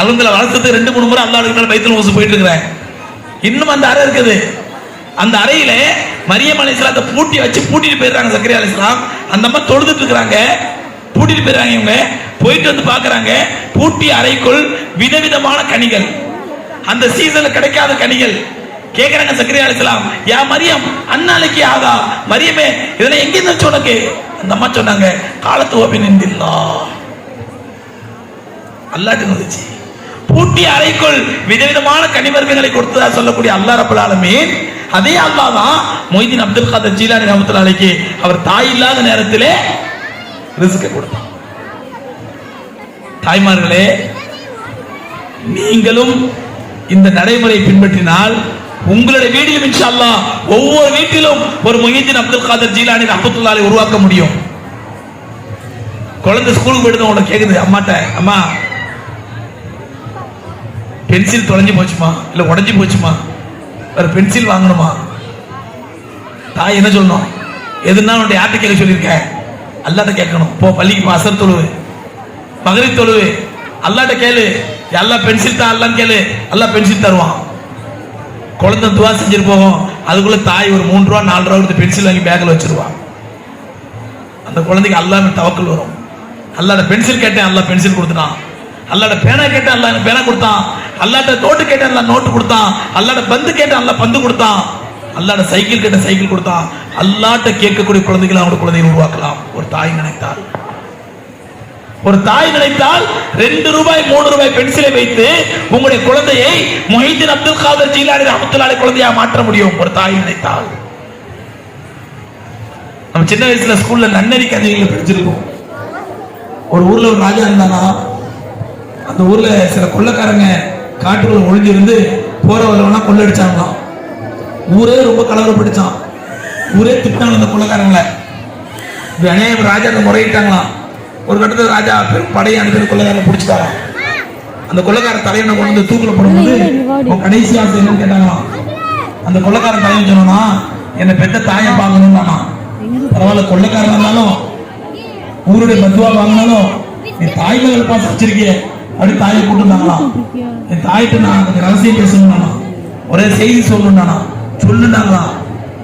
அவங்கள வளர்த்தது 2-3 முறை அல்லாஹ்வுக்கு பைத்துல் முகத்தஸ் போயிட்டு இருக்கிறேன். இன்னும் அந்த அறை இருக்குது. அந்த அறையில மரியம் அலைஹிஸ்ஸலாத்தை பூட்டிட்டு போயிடுறாங்க ஜக்கரியா அலைஹிஸ்ஸலாம். அந்த அம்மா தொழுதுட்டு இருக்கிறாங்க, பூட்டிட்டு போயிடுறாங்க. இவங்க போயிட்டு வந்து பாக்குறாங்க, பூட்டி அறைக்குள் விதவிதமான கனிகள், அந்த சீசன்ல கிடைக்காத கனிகள். கேக்குறாங்க ஜக்கரியா அலைஹிஸ்ஸலாம், யா மரியம் அன்னாலைக்கு ஆகா, மரியமே இதெல்லாம் எங்க இருந்து உனக்கு? அந்த அம்மா சொன்னாங்க, காலத்து ஓபின் இந்தில்லாஹ், அல்லாஹ்ட்ட வந்துச்சு. பூட்டி அறைக்குள் விதவிதமான கனிவர்க்கங்களை கொடுத்ததா சொல்லக்கூடிய அல்லாஹ் ரப்பல் ஆலமீன், அதே அல்லாஹ் தான் மொஹிதீன் அப்துல் காதர் ஜீலானி ரஹ்மத்துல்லாஹி அலைஹி அவர் தாய் இல்லாத நேரத்திலே ரிஸ்க் கொடுத்தார். தாய்மார்களே, நீங்களும் இந்த நடைமுறை பின்பற்றினால் உங்களுடைய வீட்டிலும் இன்ஷா அல்லாஹ் ஒவ்வொரு வீட்டிலும் ஒரு மொஹிதீன் அப்துல் காதர் ஜீலானி ரஹ்மத்துல்லாஹி அலைஹி உருவாக்க முடியும். குழந்தை ஸ்கூலுக்கு போயிட்டு உங்களை கேக்குது, அம்மாட்ட, அம்மா பென்சில் தொலைஞ்சு போச்சுமா, இல்ல உடஞ்சி போச்சுமா, ஒரு பென்சில் வாங்கணுமா? தாய் என்ன சொல்லணும்? எதுனா உன்னுடைய யார்கிட்ட கேட்க சொல்லியிருக்கேன்? அல்லாஹ்ட்ட கேட்கணும். போ பள்ளிக்கு போ, அசர் தொழுவு, மகரிப் தொழுவு, அல்லாஹ்ட்ட கேளு, அல்லாஹ் பென்சில் தான் அல்லாஹ்னு கேளு, அல்லாஹ் பென்சில் தருவான். குழந்தை துவா செஞ்சுட்டு போகும், அதுக்குள்ள தாய் ஒரு 3 ரூபா 4 ரூபா கொடுத்து பென்சில் வாங்கி பேக்கில் வச்சிருவான். அந்த குழந்தைக்கு அல்லாஹ் தவக்கல் வரும். அல்லாஹ்ட்ட பென்சில் கேட்டேன், அல்லாஹ் பென்சில் கொடுத்துட்டான். அல்லாஹ்ட்ட பேனா கேட்டேன், அல்லாஹ் எனக்கு பேனா கொடுத்தான். அல்லாஹ்ட்ட நோட்டு கேட்டேன், அல்லாஹ் நோட்டு கொடுத்தான். அல்லாஹ்ட்ட பந்து கேட்டேன், அல்லாஹ் பந்து கொடுத்தான். அல்லாஹ்ட்ட சைக்கிள் கேட்டேன், சைக்கிள் கொடுத்தான். அல்லாஹ்ட்ட கேட்கக்கூடிய குழந்தைகளை அவங்களோட குழந்தைகளை உருவாக்கலாம். ஒரு தாய் நினைத்தால், ஒரு தாய் நினைத்தால் 2 ரூபாய் 3 ரூபாய் பென்சிலை வைத்து உங்களுடைய குழந்தையை மொஹிதீன் அப்துல் காதர் ஜீலானி ரஹ்மத்துல்லாஹி அலைஹி குழந்தையா மாற்ற முடியும். ஒரு தாய் நினைத்தால். நம்ம சின்ன வயசுல ஸ்கூல்ல நன்னறி கதைகளை படிச்சிருக்கோம். ஒரு ஊர்ல ஒரு ராஜா இருந்தானா, அந்த ஊர்ல சில கொள்ளைக்காரங்க காட்டுக்குள்ள ஒளிஞ்சிருந்து போற வரவெல்லாம் கொள்ளடிச்சாங்களாம். ஊரே ரொம்ப கலவரப்பட்டுச்சான். ஊரே திட்டாங்க அந்த கொள்ளைக்காரங்களை. அநேக ராஜா முறையிட்டாங்களாம். ஒரு கட்டத்தில் ராஜா படையை அனுப்பி கொள்ளைக்காரனை பிடிச்சிட்டாங்க. அந்த கொள்ளைக்கார தலைவனை கொண்டு வந்து தூக்கில போடும்போது கடைசி ஆசை என்னன்னு கேட்டாங்களாம். அந்த கொள்ளைக்காரன் தலைவன் சொன்னா, என்னை பெத்த தாயை பார்க்கணும்னா, பரவாயில்ல கொள்ளைக்காரன் இருந்தாலும் ஊருடைய பத்துவா வாங்கினாலும் நீ தாய் மேல பாசம் வச்சிருக்கிய அப்படி தாயை கூட்டுனாங்களாம். என் தாயிட்டு நான் கொஞ்சம் ரகசியம் பேசணும்னா, ஒரே செய்தி சொல்லணும்னா சொல்லுனாங்களாம்.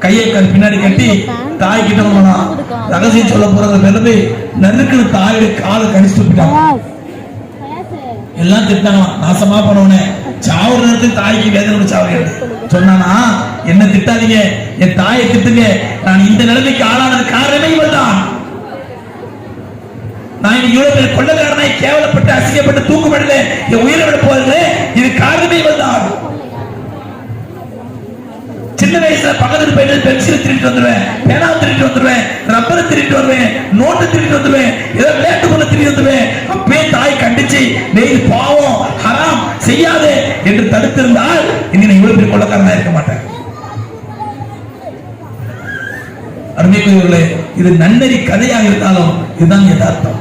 கையை பின்னாடி கட்டி தாய் கிட்ட போனா ரகசியம் சொல்ல போறத பிறகு நறுக்குன்னு தாயுடைய காலை கடிச்சு விட்டாங்க. எல்லாம் திட்டாங்களாம், நாசமா போனவனே சாவர நேரத்துக்கு தாய்க்கு வேதனை சாவரியாது சொன்னானா, என்ன திட்டாதீங்க, என் தாயை திட்டுங்க, நான் இந்த நிலைமைக்கு ஆளானது காரணமே இவள்தான். நான் இவ்வளவு பேர் கொள்ளக்காரனாய் கேவலப்பட்டு அசிங்கப்பட்டு தூக்குப்படல, என் உயிரை விட போறீங்களே, இது காரணமே இவள்தான். சின்ன வயசுல பக்கத்துல போயிட்டு பென்சில் திருட்டு வந்துருவேன், பேனா திருட்டு வந்துருவேன், ரப்பரை திருட்டு வருவேன், நோட்டு திருட்டு வந்துருவேன், ஏதோ விளையாட்டு பொருளை திருட்டு வந்துருவேன். அப்பே தாய் கண்டிச்சு டேய் பாவம் ஹராம் செய்யாதே என்று தடுத்திருந்தால் இன்னும் இவ்வளவு பெரிய கொள்ளக்காரனா இருக்க மாட்டேன். அருமைக்குரியவர்களே, இது நன்னறி கதையாக இருந்தாலும் இதுதான் யதார்த்தம்.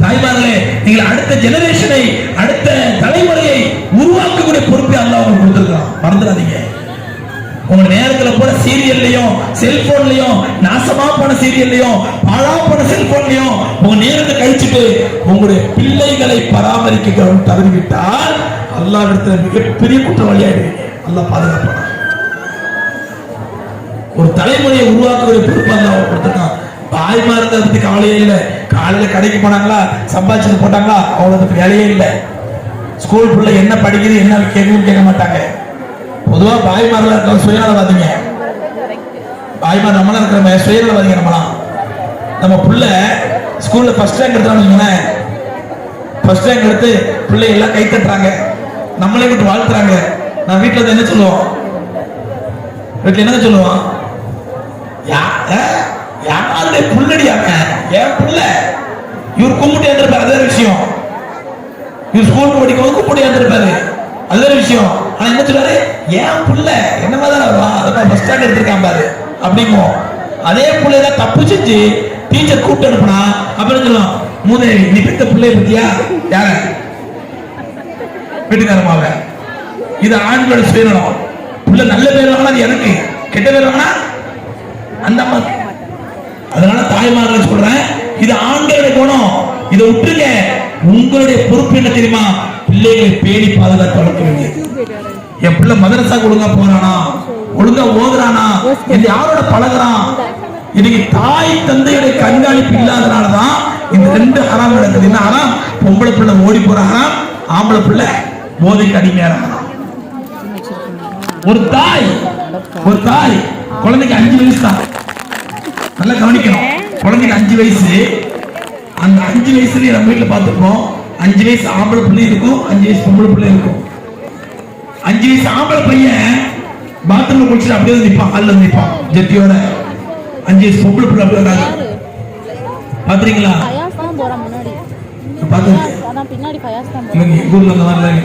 தாய்மார்களே, நீங்கள் அடுத்த ஜெனரேஷனை, அடுத்த தலைமுறையை உருவாக்கக்கூடிய பொறுப்பை அல்லாஹ் உங்களுக்கு கொடுத்திருக்கான். மறந்துடாதீங்க. உங்க நேரத்துல போற சீரியல்லையும் செல்போன்லயும் நாசமா போன சீரியல்லையும் பாழா போன செல்போன்லயும் உங்க நேரத்தை கழிச்சுட்டு உங்களுடைய பிள்ளைகளை பராமரிக்க தவறிவிட்டால் அல்லாஹ்விடத்துல மிகப்பெரிய குற்றவாளியாயிடுவீங்க. அல்லாஹ் பாதுகாப்பான். ஒரு தலைமுறையை உருவாக்குற பொறுப்பு அல்லாஹ் கொடுத்திருக்கான். தாய்மார்களை பத்தி கவலையே இல்லை. காலையில கடைக்கு போனாங்களா, சம்பாதிச்சு போட்டாங்களா, அவங்களுக்கு வேலையே இல்லை. ஸ்கூல் பிள்ளை என்ன படிக்குது என்ன கேட்கணும் கேட்க மாட்டாங்க. பொதுவா பாய்மாரில் இருக்கிற சுயநலவாதிங்க, பாய்மார் நம்மளாம் இருக்கிற சுயநலவாதிங்க. நம்ம பிள்ளை ஸ்கூல்ல ஃபர்ஸ்ட் ரேங்க் எடுத்தான்னு ஃபர்ஸ்ட் ரேங்க் எடுத்து பிள்ளை எல்லாம் கை தட்டுறாங்க, நம்மளே விட்டு வாழ்த்துறாங்க. நான் வீட்டுல வந்து என்ன சொல்லுவோம், வீட்டுல என்ன சொல்லுவோம், யாருடைய புள்ளடியாங்க என் புள்ள, இவர் கும்பிட்டு இருந்திருப்பாரு, அதே விஷயம். இவர் ஸ்கூல் படிக்கும் கும்பிட்டு இருந்திருப்பாரு, அதே விஷயம். ஆனா என்ன சொல்றாரு, என் புள்ள என்னமாதான் வருவான், அதான் பஸ் ஸ்டாண்ட் எடுத்திருக்கான் பாரு அப்படிங்கும். அதே பிள்ளைதான் தப்பு செஞ்சு டீச்சர் கூப்பிட்டு அனுப்புனா அப்புறம் சொல்லுவோம், மூதேவி நீ பெத்த பிள்ளைய பத்தியா, யார வீட்டுக்காரமாவ. இது ஆண்களோட சுயநலம். பிள்ளை நல்ல பேர் வாங்கினா அது எனக்கு, கெட்ட பேர் வாங்கினா அந்த அம்மா. அதனால தாய்மார்கள் சொல்றேன், இது ஆண்களுடைய குணம். இதை விட்டுருங்க. உங்களுடைய பொறுப்பு என்ன தெரியுமா, பிள்ளைகளை பேணி பாதுகாத்து வளர்க்க வேண்டியது. என் பிள்ளை மதரசா ஒழுங்கா போறானா, ஒழுங்கா ஓதுறானா, யாரோட பழகுறான். இன்னைக்கு தாய் தந்தையுடைய கண்காணிப்பு இல்லாதனாலதான் இந்த ரெண்டு ஹராம் நடக்குது. என்ன ஹராம்? பொம்பளை பிள்ளை ஓடி போற ஹராம், ஆம்பளை பிள்ளை போதைக்கு அடிமையான ஹராம். ஒரு தாய் குழந்தைக்கு 5 வயசு தான், நல்லா கவனிக்கணும். குழந்தைக்கு 5 வயசு. அந்த 5 வயசுல நம்ம வீட்டுல பார்த்துப்போம், 5 வயசு ஆம்பளை பிள்ளை இருக்கும், 5 வயசு பொம்பளை பிள்ளை இருக்கும். 5 வயசு ஆம்பளை பையன் பாத்ரூம்ல குளிச்சுட்டு அப்படியே நிற்பான், ஹால்ல நிற்பான் ஜெட்டியோட. 5 வயசு பொம்பளை பிள்ளை அப்படியே வராது. பாத்துறீங்களா? ஊர்ல அந்த மாதிரிலாம்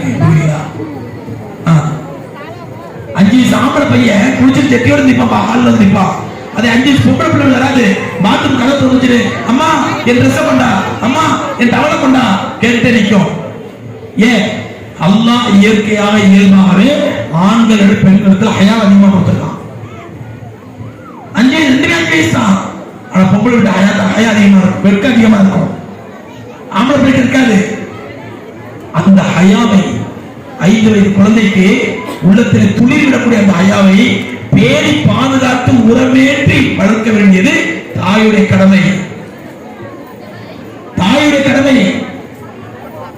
5 வயசு ஆம்பளை பையன் குளிச்சுட்டு ஜெட்டியோட நிற்பான், ஹால்ல நிற்பான். அதே 5 வயசு பொம்பளை பிள்ளை வராது. பாத்ரூம் கதவை திறந்துட்டு அம்மா என் ட்ரெஸ் கொண்டா, அம்மா என் டவலை கொண்டா கேட்டு நிற்கும். ஏன்? அல்லாஹ் இயற்கையாக இயல்பாகவே ஆண்கள் பெண்களுக்கு ஹயா அதிகமாக கொடுத்துருக்கான். 2 வயசு தான். ஆனா பொம்பளை விட்டு ஹயா அதிகமா இருக்கும், வெட்க அதிகமா இருக்கும். ஆம்பளை பிள்ளைக்கு இருக்காது. அந்த ஹயாவை 5 வயது குழந்தைக்கு உள்ளத்தில் துளிர் விடக்கூடிய அந்த ஹயாவை பேணி பாதுகாத்து உரமேற்றி வளர்க்க வேண்டியது தாயுடைய கடமை. தாயுடைய கடமை.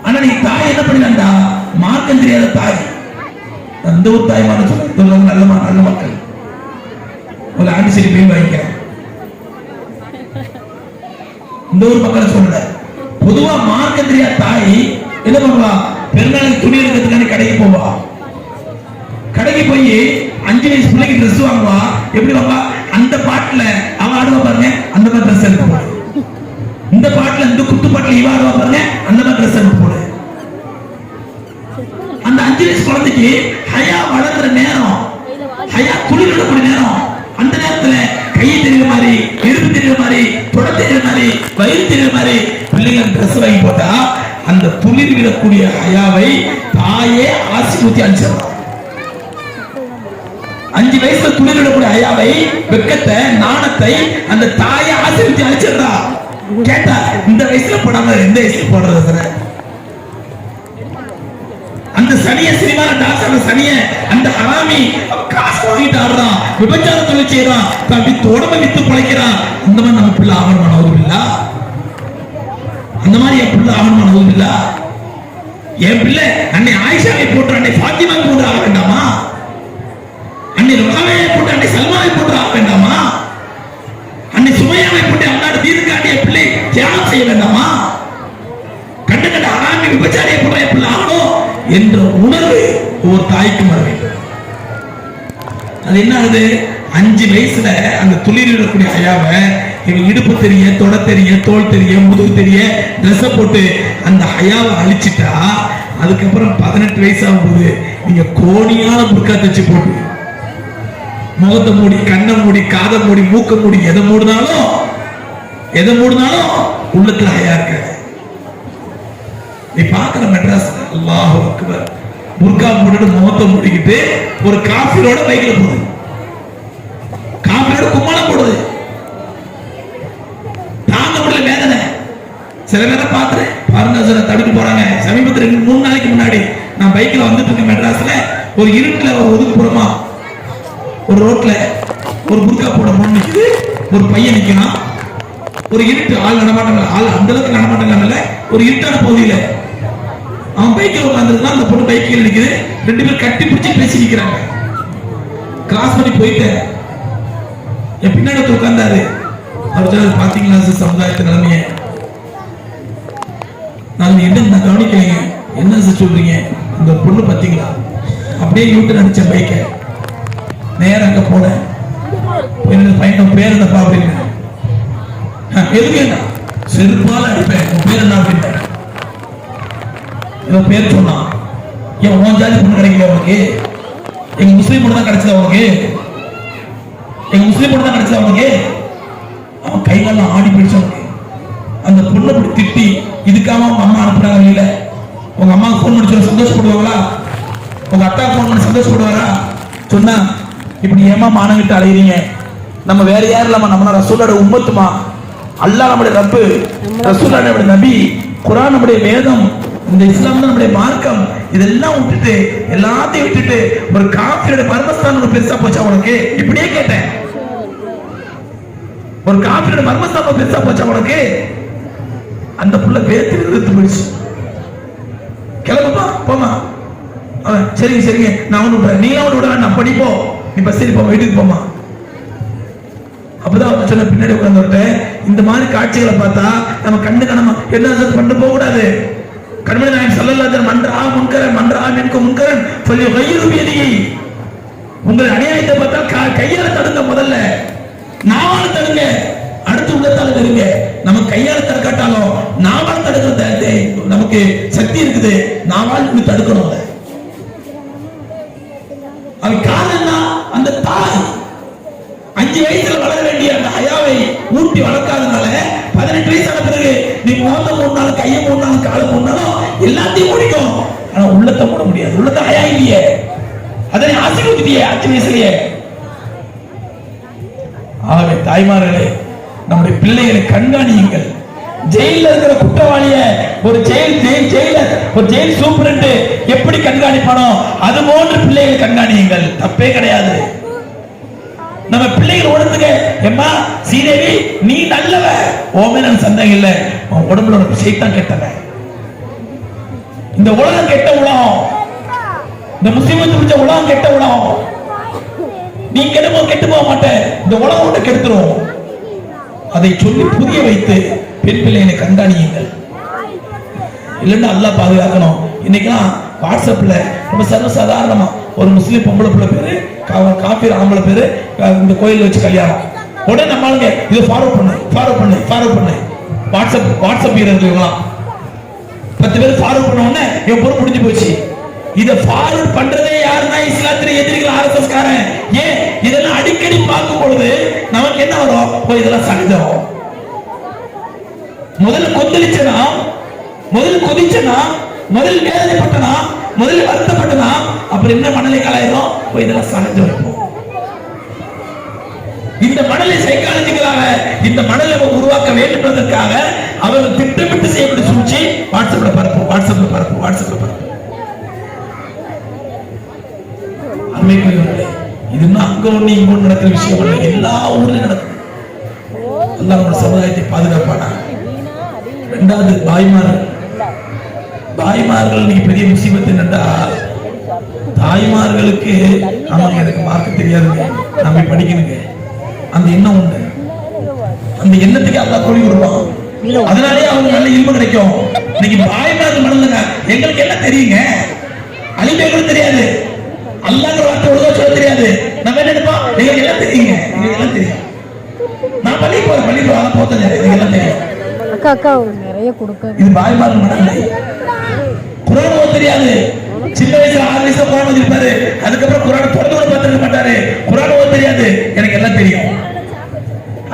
ஆனா நீ தாய் என்ன பண்ணினா, மார்க்கம் தெரியாத தாய். அந்த ஒரு தாய்மான சொல்ல நல்ல மக்கள் ஒரு ஆண்டு சரி போய் வாங்கிக்கிறேன். இந்த ஒரு மக்களை சொல்ற, பொதுவா மார்க்கம் தெரியாத தாய் என்ன பண்ணுவா, பெருநாளுக்கு துணி எடுக்கிறதுக்கான கடைக்கு போவா. கடைக்கு போய் 5 வயசு பிள்ளைக்கு ட்ரெஸ் வாங்குவா. எப்படி வாங்குவா, அந்த பாட்டுல அவ ஆடுவா பாருங்க, அந்த மாதிரி ட்ரெஸ் எடுத்து போடு. இந்த பாட்டுல இந்த குத்து பாட்டுல இவ ஆடுவா பாருங்க, அந்த மாதிரி ட்ரெஸ் எடுத்து போடு. அந்த 5 வயசு குழந்தைக்கு ஹயா வளர்ற நேரம், ஹயா குளிர்விடக்கூடிய நேரம். அந்த நேரத்துல கையை தெரியுற மாதிரி, எருப்பு தெரியுற மாதிரி, தொட தெரியுற மாதிரி, வயிறு தெரியுற மாதிரி பிள்ளைங்க ட்ரெஸ் வாங்கி போட்டா அந்த துளிர் விடக்கூடிய ஹயாவை தாயே ஆசி ஊத்தி அனுப்பிச்சிடலாம். 5 வயசுல துளிர் விடக்கூடிய ஹயாவை, வெக்கத்தை, நாணத்தை அந்த தாயை ஆசி ஊத்தி அனுப்பிச்சிடறா. கேட்டா இந்த வயசுல போடாம எந்த வயசுல போடுறது? அந்த சனிய சினிமா டாக்டர் சனிய அந்த ஹராமி காசு வாங்கிட்டு ஆடுறான், விபச்சார தொழில் செய்யறான், அப்படி தோடமை வித்து பிழைக்கிறான். அந்த மாதிரி நம்ம பிள்ளை ஆகணுமான இல்ல, அந்த மாதிரி என் பிள்ளை ஆகணுமான இல்ல. என் பிள்ளை அன்னை ஆயிஷாவை போட்டு அன்னை ஃபாத்திமாவை போட்டு ஆக வேண்டாமா? அன்னை ருகாவையை போட்டு அன்னை சல்மாவை போட்டு ஆக வேண்டாமா? அன்னை சுமையாவை போட்டு அன்னாட தீர்க்காண்டிய பிள்ளை தியாகம் செய்ய வேண்டாமா? கண்ட கண்ட ஹராமி விபச்சாரியை போட்டு என் பிள்ளை ஆகணும் என்ற உணர்வு ஒவ்வொரு தாய்க்கும் வர வேண்டும். அது என்ன ஆகுது, 5 வயசுல அந்த துளிரிடக்கூடிய ஹயாவை இவன் இடுப்பு தெரிய, தொட தெரிய, தோல் தெரிய, முதுகு தெரிய ட்ரெஸ்ஸை போட்டு அந்த ஹயாவை அழிச்சிட்டா, அதுக்கப்புறம் 18 வயசு ஆகும்போது நீங்க கோணியான புர்கா தச்சு போட்டு முகத்தை மூடி, கண்ணை மூடி, காதை மூடி, மூக்க மூடி, எதை மூடினாலும் உள்ளத்துல ஹயா இருக்காது. நீ பாக்குற மெட்ராஸ் அல்லாஹ் அக்பர், புர்கா போட்டு முகத்தை மூடிக்கிட்டு ஒரு காஃபிரோட பைக்ல போகுது, காஃபிரோட கும்மாளம் போடுது, தாங்க முடியல வேதனை. சில பேரை பார்த்துட்டு பாருங்க சார் தடுக்க போறாங்க. சமீபத்தில் 3 நாளைக்கு முன்னாடி நான் பைக்ல வந்துட்டு இருக்கேன் மெட்ராஸ்ல. ஒரு இருட்டுல ஒரு ஒதுக்குப்புறமா ஒரு ரோட்ல ஒரு புர்கா போட பொண்ணு நிக்குது, ஒரு பையன் நிக்கிறான். ஒரு இருட்டு, ஆள் நடமாட்டங்கள், ஆள் அந்த அளவுக்கு நடமாட்டங்கள், ஒரு இருட்டான பகுதியில அவன் பைக்கில் உட்காந்துருக்கான், அந்த பொண்ணு பைக்கில் நிக்குது. 2 பேரும் கட்டி பிடிச்சி பேசி நிக்கிறாங்க. கிராஸ் பண்ணி போயிட்டேன், என் பின்னாடி உட்கார்ந்தாரு. அவர் பாத்தீங்களா சார் சமுதாயத்து நிலைமைய, நான் என்ன கவனிக்கலைங்க, என்ன சார் சொல்றீங்க, இந்த பொண்ணு பாத்தீங்களா, அப்படியே யூட்டர் அடிச்ச பைக்கை நேரம் அங்க போனேன். பையன் பேர் என்னப்பா அப்படின்னு, எதுக்கு என்ன செருப்பால அடிப்பேன், உன் பேர் என்ன அப்படின்னு இவன் பேர் சொன்னான். ஏன் உன் ஜாதி பொண்ணு கிடைக்கல உனக்கு, எங்க முஸ்லீம் பொண்ணு தான் கிடைச்சதா உனக்கு, எங்க முஸ்லீம் பொண்ணு தான் கிடைச்சதா உனக்கு. அவன் கைகாலம் ஆடி போயிடுச்சு. அந்த பொண்ணை இப்படி திட்டி, இதுக்காம உங்க அம்மா அனுப்புறாங்க இல்ல, உங்க அம்மாவுக்கு போன் பண்ணி சந்தோஷப்படுவாங்களா, உங்க அக்கா போன் பண்ணி சந்தோஷப்படுவாரா? சொன்னா இப்படி ஏமா மானங்கிட்டு அலையிறீங்க, நம்ம வேற யாரும் இல்லாம நம்ம ரசூலோட உம்மத்துமா, அல்லாஹ் நம்முடைய ரப்பு, ரசூல் நம்முடைய நபி, குர்ஆன் நம்முடைய வேதம், இந்த இஸ்லாம் தான் நம்முடைய மார்க்கம். இதெல்லாம் விட்டுட்டு எல்லாத்தையும் விட்டுட்டு ஒரு காஃபிரோட மர்மஸ்தானம் பெருசா போச்சா உனக்கு? இப்படியே கேட்டேன், ஒரு காஃபிரோட மர்மஸ்தானம் பெருசா போச்சா உனக்கு? அந்த புள்ள பேத்து நிறுத்து போயிடுச்சு. கிளம்புப்பா போமா, சரிங்க சரிங்க நான் ஒன்று விடுறேன், நீ ஒன்று விட வேண்டாம், படிப்போ நீ பஸ் ஏறி போமா, வீட்டுக்கு போமா. அப்பதான் அவங்க சொன்ன பின்னாடி உட்கார்ந்து, இந்த மாதிரி காட்சிகளை பார்த்தா நம்ம கண்ணு கணமா என்ன பண்ண போக கூடாது. கண்மணி நாயகம் ஸல்லல்லாஹு அலைஹி வஸல்லம் மன்றா முன்கரன் ஃபல்யுகையிரு பியதிஹி, உங்கள் அநியாயத்தை பார்த்தா கையால தடுங்க, முதல்ல நாவால தடுங்க, அடுத்து உள்ளத்தால தடுங்க. நம்ம கையால தடுக்காட்டாலும் நாவால் தடுக்கிறது நமக்கு சக்தி இருக்குது, நாவால் தடுக்கணும். அது காரணம் அந்த தாய் 5 வயசுல வளர வேண்டிய அந்த ஹயாவை ஊட்டி வளர்க்காதனால 18 வயசான பிறகு நீ முகத்தை மூடினாலும், கையை மூடினாலும், காலை மூடினாலும் எல்லாத்தையும் முடிக்கும், ஆனா உள்ளத்தை மூட முடியாது. உள்ளத்தை ஹயா இல்லையே, அதனை ஆசீர்வதிட்டியே 5 வயசுலயே. ஆகவே தாய்மார்களே, நம்முடைய பிள்ளைகளை கண்காணியுங்கள். ஜெயில இருக்கிற குற்றவாளிய ஒரு ஜெயில் சூப்பரண்ட் எப்படி கண்காணிப்பானோ அது போன்று பிள்ளைகளை கண்காணியுங்கள், தப்பே கிடையாது. நம்ம பிள்ளைகள் உணர்ந்துங்க, எம்மா சீதேவி நீ நல்லவ, ஓமே சந்தேகம் இல்லை, உடம்புல ஒரு சைத்தான் கெட்டவன். இந்த உலகம் கெட்ட உலகம், இந்த முஸ்லிமத்து பிடிச்ச உலகம் கெட்ட உலகம். நீ கெட்டு போக மாட்டேன், இந்த உலகம் விட்டு கெடுத்துரும். அதை சொல்லி புரிய வைத்து பெண் பிள்ளைகளை கண்காணியுங்கள். இல்லைன்னா அல்லாஹ் பாதுகாக்கணும். இன்னைக்கெல்லாம் வாட்ஸ்அப்ல ரொம்ப சர்வசாதாரணமா ஒரு முஸ்லீம் பொம்பளை பிள்ளை பேரு, காபீர் ஆம்பளை பேரு, இந்த கோயில வச்சு கல்யாணம், உடனே நம்மளுங்க இதை ஃபார்வர்ட் பண்ணு. வாட்ஸ்அப் வீரர்கள்லாம் 10 பேர் ஃபார்வர்ட் பண்ண உடனே என் பொருள் முடிஞ்சு போச்சு. இதை ஃபார்வர்ட் பண்றதே யாருன்னா இஸ்லாத்திலே எதிரிகள், ஆர்எஸ்எஸ் காரன். ஏன் இதெல்லாம் அடிக்கடி பார்க்கும் பொழுது நமக்கு என்ன வரும்? இதெல்லாம் சகஜம். முதல்ல கொந்தளிச்சனா, முதல்ல கொதிச்சனா, முதல்ல வேதனைப்பட்டனா, முதல்ல வருத்தப்பட்டனா, அப்புறம் என்ன மணலை கலாயிரும்? இதெல்லாம் சகஜம் இருக்கும். இந்த மணலை சைக்காலஜிக்கலாக இந்த மணலை உருவாக்க வேண்டும் என்பதற்காக அவர்கள் திட்டமிட்டு செய்யப்பட்ட சூழ்ச்சி வாட்ஸ்அப்ல பரப்பு. இது அங்க ஒண்ணு இங்க ஒண்ணு நடக்கிற விஷயம் அல்ல, எல்லா ஊர்லயும் நடக்குது. அல்லாஹ் நம்ம சமுதாயத்தை பாதுகாப்பானா. 2வது தாய்மார்கள் நீங்க பெரிய முசீபத்து என்னடா, தாய்மார்களுக்கு ஆமாங்க எனக்கு மார்க்க தெரியாதுங்க, நம்ம படிக்கணுங்க, அந்த எண்ணம் உண்டு. அந்த எண்ணத்துக்கு அல்லாஹ் கூலி கொடுப்பான். அதனாலே அவங்க நல்ல இல்மு கிடைக்கும். இன்னைக்கு தாய்மார்கள் மனதுங்க எங்களுக்கு என்ன தெரியுங்க, அலிபேகளும் தெரியாது, அல்லாஹ்ங்கிற வார்த்தை ஒழுங்கா சொல்ல தெரியாது. நம்ம என்ன நினைப்போம், நீங்க எல்லாம் தெரியுங்க, நீங்க எல்லாம் தெரியும். நான் பள்ளி போறேன் போத்தேன், நீங்க எல்லாம் தெரியும். அக்கா நிறைய கொடுக்க. இது பாய்மார் மனநிலை. குரான் ஓத தெரியாது. சின்ன வயசுல 6 வயசுல குரான் ஓதிருப்பாரு. அதுக்கப்புறம் குரான் தொடர்ந்து கூட பார்த்திருக்க மாட்டாரு. குரான் ஓத தெரியாது, எனக்கு எல்லாம் தெரியும்.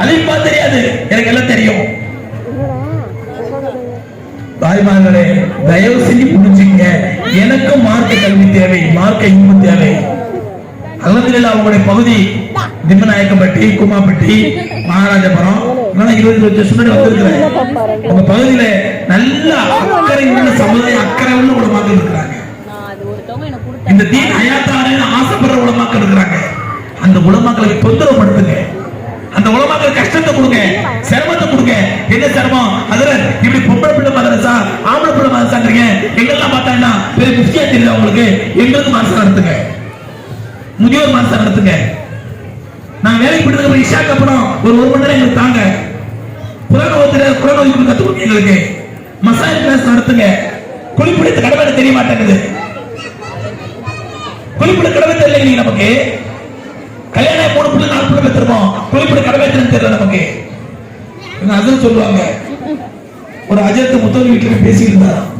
அலிஃபா தெரியாது, எனக்கு எல்லாம் தெரியும். தாய்மார்களே, தயவு செஞ்சு புரிஞ்சுங்க, எனக்கும் மார்க்க கல்வி தேவை, மார்க்க இன்பு தேவை. அல்ஹம்துலில்லாஹ் அவங்களுடைய பகுதி திம்மநாயக்கம்பட்டி, குமாப்பட்டி, மகாராஜபுரம் 20 வருஷம் முன்னாடி வந்திருக்கிறேன். உங்க பகுதியில நல்ல அக்கறை உள்ள சமுதாயம், அக்கறை உள்ள உலமாக்கள் இருக்கிறாங்க. இந்த தீன் ஹயாத்தான ஆசைப்படுற உலமாக்கள் இருக்கிறாங்க. அந்த உலமாக்களை தொந்தரவு படுத்துங்க, அந்த உலமாக்கள் கஷ்டத்தை கொடுங்க, சிரமத்தை கொடுங்க. என்ன சிரமம்? அதுல இப்படி பொம்பளை பிள்ளை மதரசா, ஆம்பளை பிள்ளை மதரசாங்கிறீங்க. எங்கெல்லாம் பார்த்தாங்கன்னா பெரிய முக்கியா தெரியல உங்களுக்கு. எங்களுக்கு மனசு நடத்துங்க, முதியோர் மனசு நடத்துங்க. நான் வேலைக்கு போயிட்டு இஷாக்கு அப்புறம் ஒரு மணி நேரம் எங்களுக்கு தாங்க. குரான் ஓதி கத்து கொடுங்க எங்களுக்கு. மசாயில் கிளாஸ் நடத்துங்க. குளிப்பிடித்த கடமை தெரிய மாட்டேங்குது. குளிப்பிட கடமை தெரியல நமக்கு. கல்யாணம் 3 பிள்ளை 4 பிள்ளை பெற்றிருப்போம், குளிப்பிட கடமை தெரியல நமக்கு. அதுவும் சொல்லுவாங்க. ஒரு அஜரத் முத்தோலி வீட்டுல பேசிட்டு இருந்தாராம்.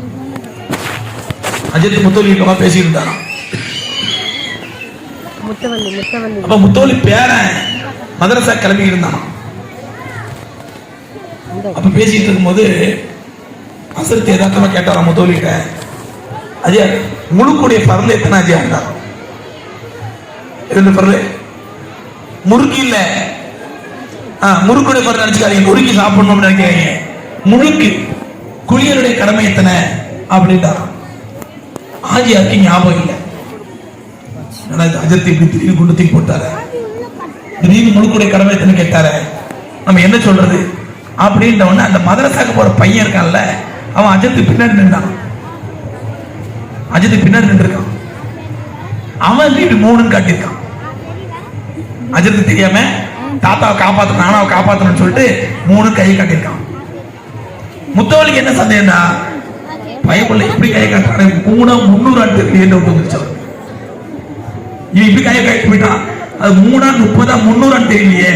அஜரத் முத்தோலி வீட்டுல பேசிட்டு இருந்தாராம். அப்ப முத்தோலி பேரன் மதரசா கிளம்பி இருந்தான். அப்ப பேசிட்டு இருக்கும்போது அசரத்து யதார்த்தமா கேட்டாராம் முத்தோலிட்ட, அஜயா முழுக்குடைய பரல எத்தனை அஜயா இருந்தா? 2 பரல. முறுக்கு இல்ல, முறுக்குடைய பரல நினைச்சுக்காதீங்க, முறுக்கி சாப்பிடணும்னு நினைக்கிறீங்க. முழுக்கு குளியலுடைய கடமை எத்தனை அப்படின்ட்டா. ஆஜியாருக்கு ஞாபகம் இல்லை. அஜத்தை இப்படி திடீர்னு கொண்டு தூக்கி போட்டாரு. திடீர்னு முழுக்குடைய கடமை எத்தனை கேட்டாரு. நம்ம என்ன சொல்றது அப்படின்ற உடனே அந்த மதரசாக்கு போற பையன் இருக்கான்ல, அவன் அஜத்துக்கு பின்னாடி நின்றான். அஜத்துக்கு பின்னாடி நின்றுருக்கான். அவன் இப்படி 3ன்னு காட்டியிருக்கான். அஜத்துக்கு தெரியாம தாத்தாவை காப்பாற்றணும், நானாவை காப்பாற்றணும்னு சொல்லிட்டு 3 கையை காட்டியிருக்கான். முத்தவளுக்கு என்ன சந்தேகம்டா, பயக்குள்ள எப்படி கையை காட்டுறாரு, 3 300 என்ன வந்துருச்சு. இவன் இப்படி கையை காட்டி போயிட்டான். அது 3 30 300 தெரியலையே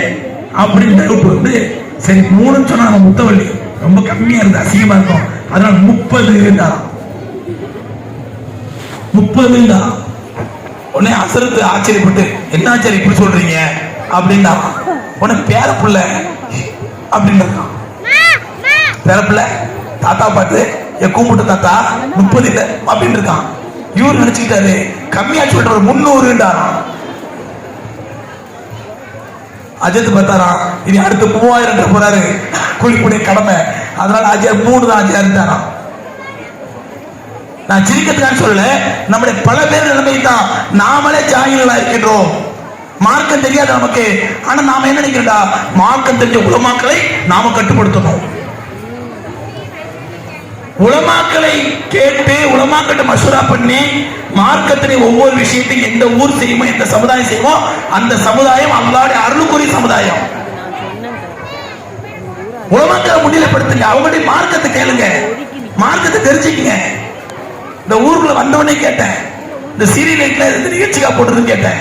அப்படின்னு டவுட் வந்து, சரி 3ன்னு சொன்னா நம்ம முத்தவள்ளி ரொம்ப கம்மியா இருந்து அசிங்கமா இருக்கும், அதனால 30 தான். உடனே அசரத்து ஆச்சரியப்பட்டு, என்ன ஆச்சரியம் இப்படி சொல்றீங்க அப்படின்னா, உடனே பேரப்புள்ள அப்படின்னு பேரப்புள்ள தாத்தா பார்த்து என் கூப்பிட்டு தாத்தா 30 இல்லை அப்படின்னு இருக்கான். இவர் நினைச்சுக்கிட்டாரு கம்மியா சொல்ற 300ன்றாராம். அஜித் பார்த்தாராம், இனி அடுத்து 3000 போறாரு குளிப்புடைய கடமை, அதனால அஜய் 3 தான் அஜயா இருந்தாராம். நான் சிரிக்கிறதுக்காக சொல்லல, நம்முடைய பல பேர் நிலைமை தான். நாமளே ஜாகிர்களா இருக்கின்றோம், மார்க்கம் தெரியாத நமக்கு. ஆனா நாம என்ன நினைக்கிறோம்டா, மார்க்கம் தெரிஞ்ச உலமாக்களை நாம கட்டுப்படுத்தணும். உலமாக்களை கேட்டு உலமாக்கிட்ட மசூரா பண்ணி மார்க்கத்தினை ஒவ்வொரு விஷயத்தையும் எந்த ஊர் செய்யுமோ, எந்த சமுதாயம் செய்யுமோ, அந்த சமுதாயம் அல்லாஹ்வுடைய அருளுக்குரிய சமுதாயம். உலமாக்களை முன்னிலைப்படுத்துங்க, அவங்களுடைய மார்க்கத்தை கேளுங்க, மார்க்கத்தை தெரிஞ்சுக்கங்க. இந்த ஊருக்குள்ள வந்தவனே கேட்டேன், இந்த சீரியல் நிகழ்ச்சிக்கா போட்டுருன்னு கேட்டேன்.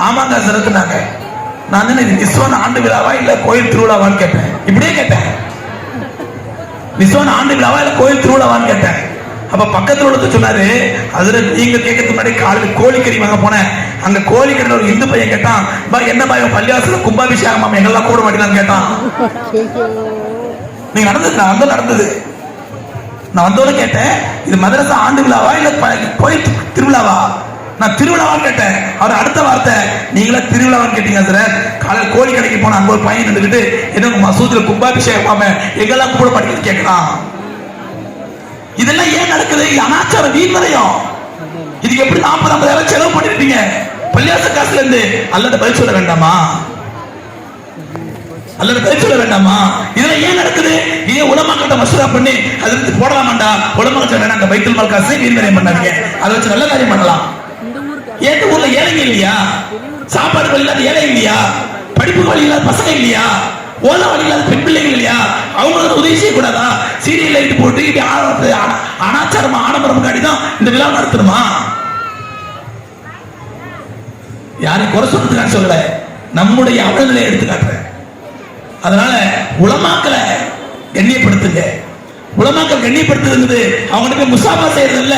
ஆமாங்க சிறத்துனாங்க. நான் என்ன நிஸ்வான ஆண்டு விழாவா இல்ல கோயில் திருவிழாவான்னு கேட்டேன். இப்படியே கேட்டேன், நிஸ்வான ஆண்டு விழாவா இல்ல கோயில் திருவிழாவான்னு கேட்டேன். அப்ப பக்கத்துல உள்ள சொன்னாரு, அதுல நீங்க கேட்கறதுக்கு முன்னாடி காலையில் கோழிக்கறி வாங்க போனேன். அங்க கோழிக்கறியில் ஒரு இந்து பையன் கேட்டான், என்ன பையன் பள்ளிவாசல கும்பாபிஷேகம் எங்கெல்லாம் கூட மாட்டேன்னு கேட்டான். நீங்க நடந்தது, நான் வந்து நடந்தது. நான் வந்தோட கேட்டேன், இது மதரசா ஆண்டு விழாவா இல்ல கோயில் திருவிழாவா? நான் திருவிழாவான்னு கேட்டேன். அவர் அடுத்த வார்த்தை, நீங்களா திருவிழாவான்னு கேட்டீங்க சார். காலையில் கோழி கடைக்கு போன அங்க ஒரு பையன் நின்றுக்கிட்டு, என்ன மசூதில கும்பாபிஷேகம் எங்கெல்லாம் கூட மாட்டேன்னு கேட்கலாம். இதெல்லாம் ஏன் நடக்குது? அனாச்சார வீண்வரையும். இதுக்கு எப்படி 40-50 செலவு பண்ணிருப்பீங்க பள்ளியாச காசுல இருந்து. அல்லது பதில் சொல்ல வேண்டாமா? அல்லது பதில் சொல்ல வேண்டாமா? இதெல்லாம் ஏன் நடக்குது? ஏன் உலமாக்கிட்ட மசூரா பண்ணி அதை எடுத்து போடலாமாண்டா? உலமாக்கிட்ட வேணாம், அந்த பைத்துல் மால் காசை வீண்வரையும் பண்ணாதீங்க, அதை வச்சு நல்ல காரியம் பண்ணலாம். ஏன் ஊர்ல ஏழைங்க இல்லையா? சாப்பாடு வழி இல்லாத ஏழை இல்லையா? படிப்பு வழி இல்லாத பசங்க இல்லையா? ஓல வழி இல்லாத பெண் பிள்ளைகள் இல்லையா? அவங்களுக்கு உதவி செய்யக்கூடாதா? சீரியல் லைட் போட்டு அனாச்சாரமா ஆடம்பரம் காட்டிதான் இந்த விழா நடத்தணுமா? யாரையும் குறை சொல்றதுக்காக சொல்லல, நம்முடைய அவலநிலையை எடுத்து காட்டுறேன். அதனால உலமாக்களை கண்ணியப்படுத்துங்க. உலமாக்கள் கண்ணியப்படுத்துறது அவங்க போய் முசாபா செய்யறது இல்ல.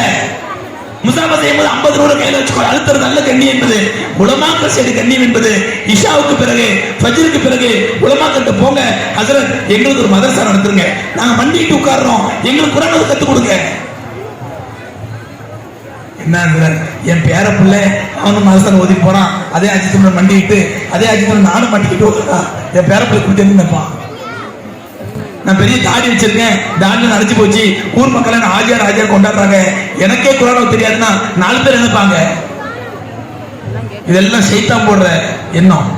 முசாபா செய்யும்போது 50 ரூபாய் கையில வச்சுக்கோ, அழுத்துறது நல்ல கண்ணியம் என்பது உலமாக்கள் செய்த கண்ணியம் என்பது. இஷாவுக்கு பிறகு ஃபஜ்ருக்கு பிறகு உலமாக்கிட்ட போங்க, ஹஜ்ரத் எங்களுக்கு ஒரு மதரசா நடத்துருங்க, நாங்க மண்டிட்டு உட்கார்றோம், எங்களுக்கு குர்ஆன் கத்து கொடுங்க. என்ன என் பேர பிள்ளை அவனும் மதரசா ஓதி போறான், அதே அஜித்தோட மண்டிட்டு அதே அஜித்தோட நானும் மண்டிக்கிட்டு உட்காரான், என் பேர பிள்ளை கொடுத்து நினைப்பான். நான் பெரிய தாடி வச்சிருக்கேன், தாடி அடைச்சு போச்சு, ஊர் மக்கள் ஆஜியார் கொண்டாடுறாங்க, எனக்கே குர்ஆன் தெரியாதுன்னா 4 பேர் நினைப்பாங்க. இதெல்லாம் சைத்தான் போடுற எண்ணம்.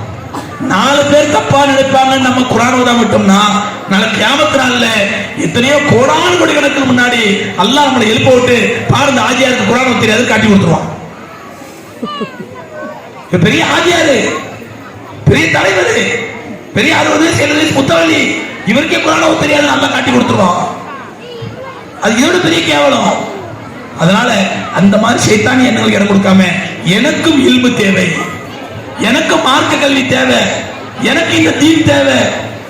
4 பேர் தப்பா நினைப்பாங்க. நம்ம குர்ஆன் ஓதாம விட்டோம்னா நாளை கியாமத் நாள்ல எத்தனையோ கோடான கோடி கணக்கு முன்னாடி அல்லாஹ் நம்மளை எழுப்ப விட்டு பாருங்க ஆஜியாருக்கு குர்ஆன் தெரியாது காட்டி கொடுத்துருவான். பெரிய ஆஜியாரு, பெரிய தலைவர், பெரிய 60 வயசு முத்தவள்ளி, இவருக்கே குர்ஆன் தெரியாது நல்லா காட்டி கொடுத்துருவான். அது இதோட பெரிய கேவலம். அதனால அந்த மாதிரி சைத்தானி எண்ணங்களுக்கு இடம் கொடுக்காம எனக்கும் இல்மு தேவை, எனக்கு மார்க்க கல்வி தேவை, எனக்கு இந்த தீன் தேவை,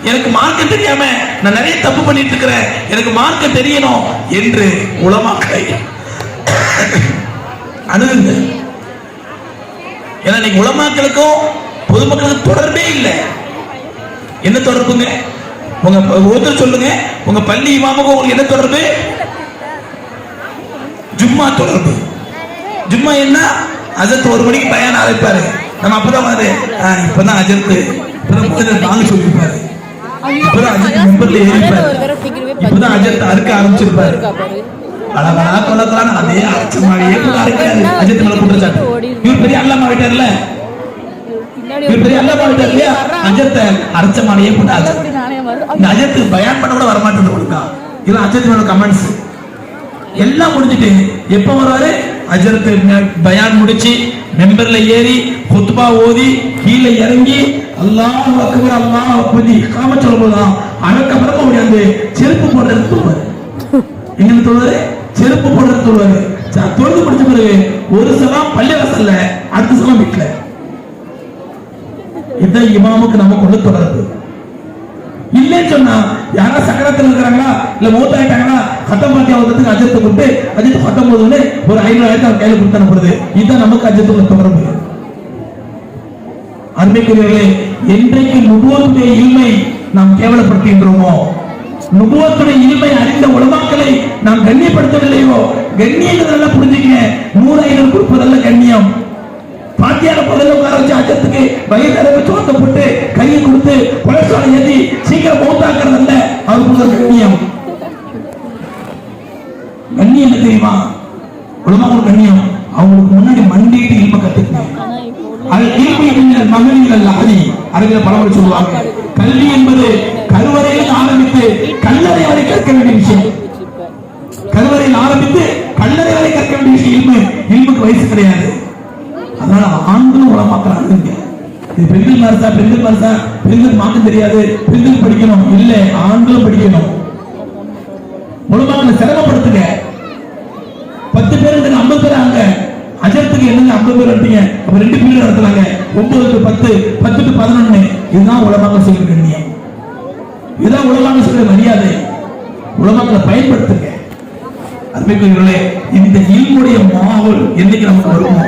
எனக்கு மார்க்க தெரியாம நான் நிறைய தப்பு பண்ணிட்டு இருக்கிறேன், எனக்கு மார்க்க தெரியணும் என்று உலமாக்களை அணுகுங்க. ஏன்னா நீங்க உலமாக்களுக்கும் பொதுமக்களுக்கும் தொடர்பே இல்லை. என்ன தொடர்புங்க? உங்க ஒருத்தர் சொல்லுங்க, உங்க பள்ளி இமாமுக்கும் உங்களுக்கு என்ன தொடர்பு? ஜும்மா தொடர்பு. ஜும்மா என்ன? அஜத் 1 மணிக்கு பயான் ஆரம்பிப்பாரு, நம்ம அப்பதான் வந்து இப்பதான் அஜத் வாங்க சொல்லிருப்பாரு, இப்பதான் அஜத் மெம்பர்ல ஏறிப்பாரு, இப்பதான் அஜத் அறுக்க ஆரம்பிச்சிருப்பாரு. அழகா கொள்ளக்கலாம் அதே அரைச்ச மாதிரியே அரைக்காது. அஜத் மேல குற்றச்சாட்டு, இவர் பெரிய அல்லாம ஆயிட்டார்ல, இவர் பெரிய அல்லாம ஆயிட்டார் இல்லையா, அஜத்தை அரைச்ச மாதிரியே போட்டாரு. இந்த அஜத்து பயான் பண்ண கூட வரமாட்டேன்னு கொடுக்கா. இது அஜத் மேல கமெண்ட்ஸ் எல்லாம் முடிஞ்சிட்டு எப்ப வருவாரு? அஜரத்து பயான் முடிச்சு மெம்பர்ல ஏறி குத்பா ஓதி கீழே இறங்கி அல்லாஹ் அக்பர் அல்லாஹ் அக்பர் இகாமத் சொல்லும்போதுதான் அடக்கப்புறமா ஓடியாந்து செருப்பு போடுறது சொல்லுவாரு. எங்க சொல்லுவாரு? செருப்பு போடுறது சொல்லுவாரு. தொழுது முடிச்ச பிறகு ஒரு சலாம் பள்ளிவாசல்ல, அடுத்த சலாம் வீட்டுல. இதான் இமாமுக்கு நம்ம கொண்டு தொடர்பு. இல்லைன்னு சொன்னா யாரா சக்கரத்தில் இருக்கிறாங்களா இல்ல மூத்தாயிட்டாங்களா கட்டம் பாத்தியா வந்ததுக்கு அஜத்தை கொண்டு அஜித் கட்டம் போதுன்னு ஒரு 500,000 அவர் கையில கொடுத்து அனுப்புறது. இதுதான் நமக்கு அஜத்துள்ள தொடர்பு. அருமைக்குரியவர்களே, என்றைக்கு நுபுவத்துடைய இல்மை நாம் கேவலப்படுத்துகின்றோமோ, நுபுவத்துடைய இல்மை அறிந்த உலமாக்களை நாம் கண்ணியப்படுத்தவில்லையோ, கண்ணியங்கள் நல்லா புரிஞ்சுக்க, 100,000 கொடுப்பதல்ல கண்ணியம். பாத்தியார முதல்ல உட்கார வச்சு அஜத்துக்கு வயிறு சோத்த போட்டு கையை கொடுத்து கொலஸ்ட்ரால் ஏற்றி சீக்கிரம் மௌத்தாக்குறது அல்ல அவருக்கு கண்ணியம். கண்ணியம் என்ன தெரியுமா? உலமாக்கள் கண்ணியம் அவங்களுக்கு முன்னாடி மண்டிட்டு இல்ம கத்துக்கணும். அது இல்மிகள் மகளிர்கள் அதி அறிஞர் பலமுறை சொல்லுவாங்க, கல்வி என்பது கருவறையில் ஆரம்பித்து கல்லறை வரை கற்க வேண்டிய விஷயம். கருவறையில் ஆரம்பித்து கல்லறை வரை கற்க வேண்டிய விஷயம். இல்முக்கு வயசு கிடையாது. அதனால ஆண்களும் உலமாக்கள் இது பெண்கள் மரசா பெண்கள் மாக்க தெரியாது, பெண்கள் படிக்கணும் இல்ல, ஆண்களும் படிக்கணும். உலமாக்களை சிரமப்படுத்துங்க. 10 பேர் 50 பேர் அங்க அஜத்துக்கு என்னங்க 50 பேர் எடுத்தீங்க, அப்ப 2 பீரியட் நடத்துறாங்க, 9 to 10 10 to 11. இதுதான் உலமாக்கள் செய்கிற கண்ணியம், இதுதான் உலமாக்கள் செய்கிற மரியாதை. உலமாக்களை பயன்படுத்துங்க. அருமைக்குரியவர்களே, இந்த இல்முடைய மாவல் என்னைக்கு நமக்கு வருமோ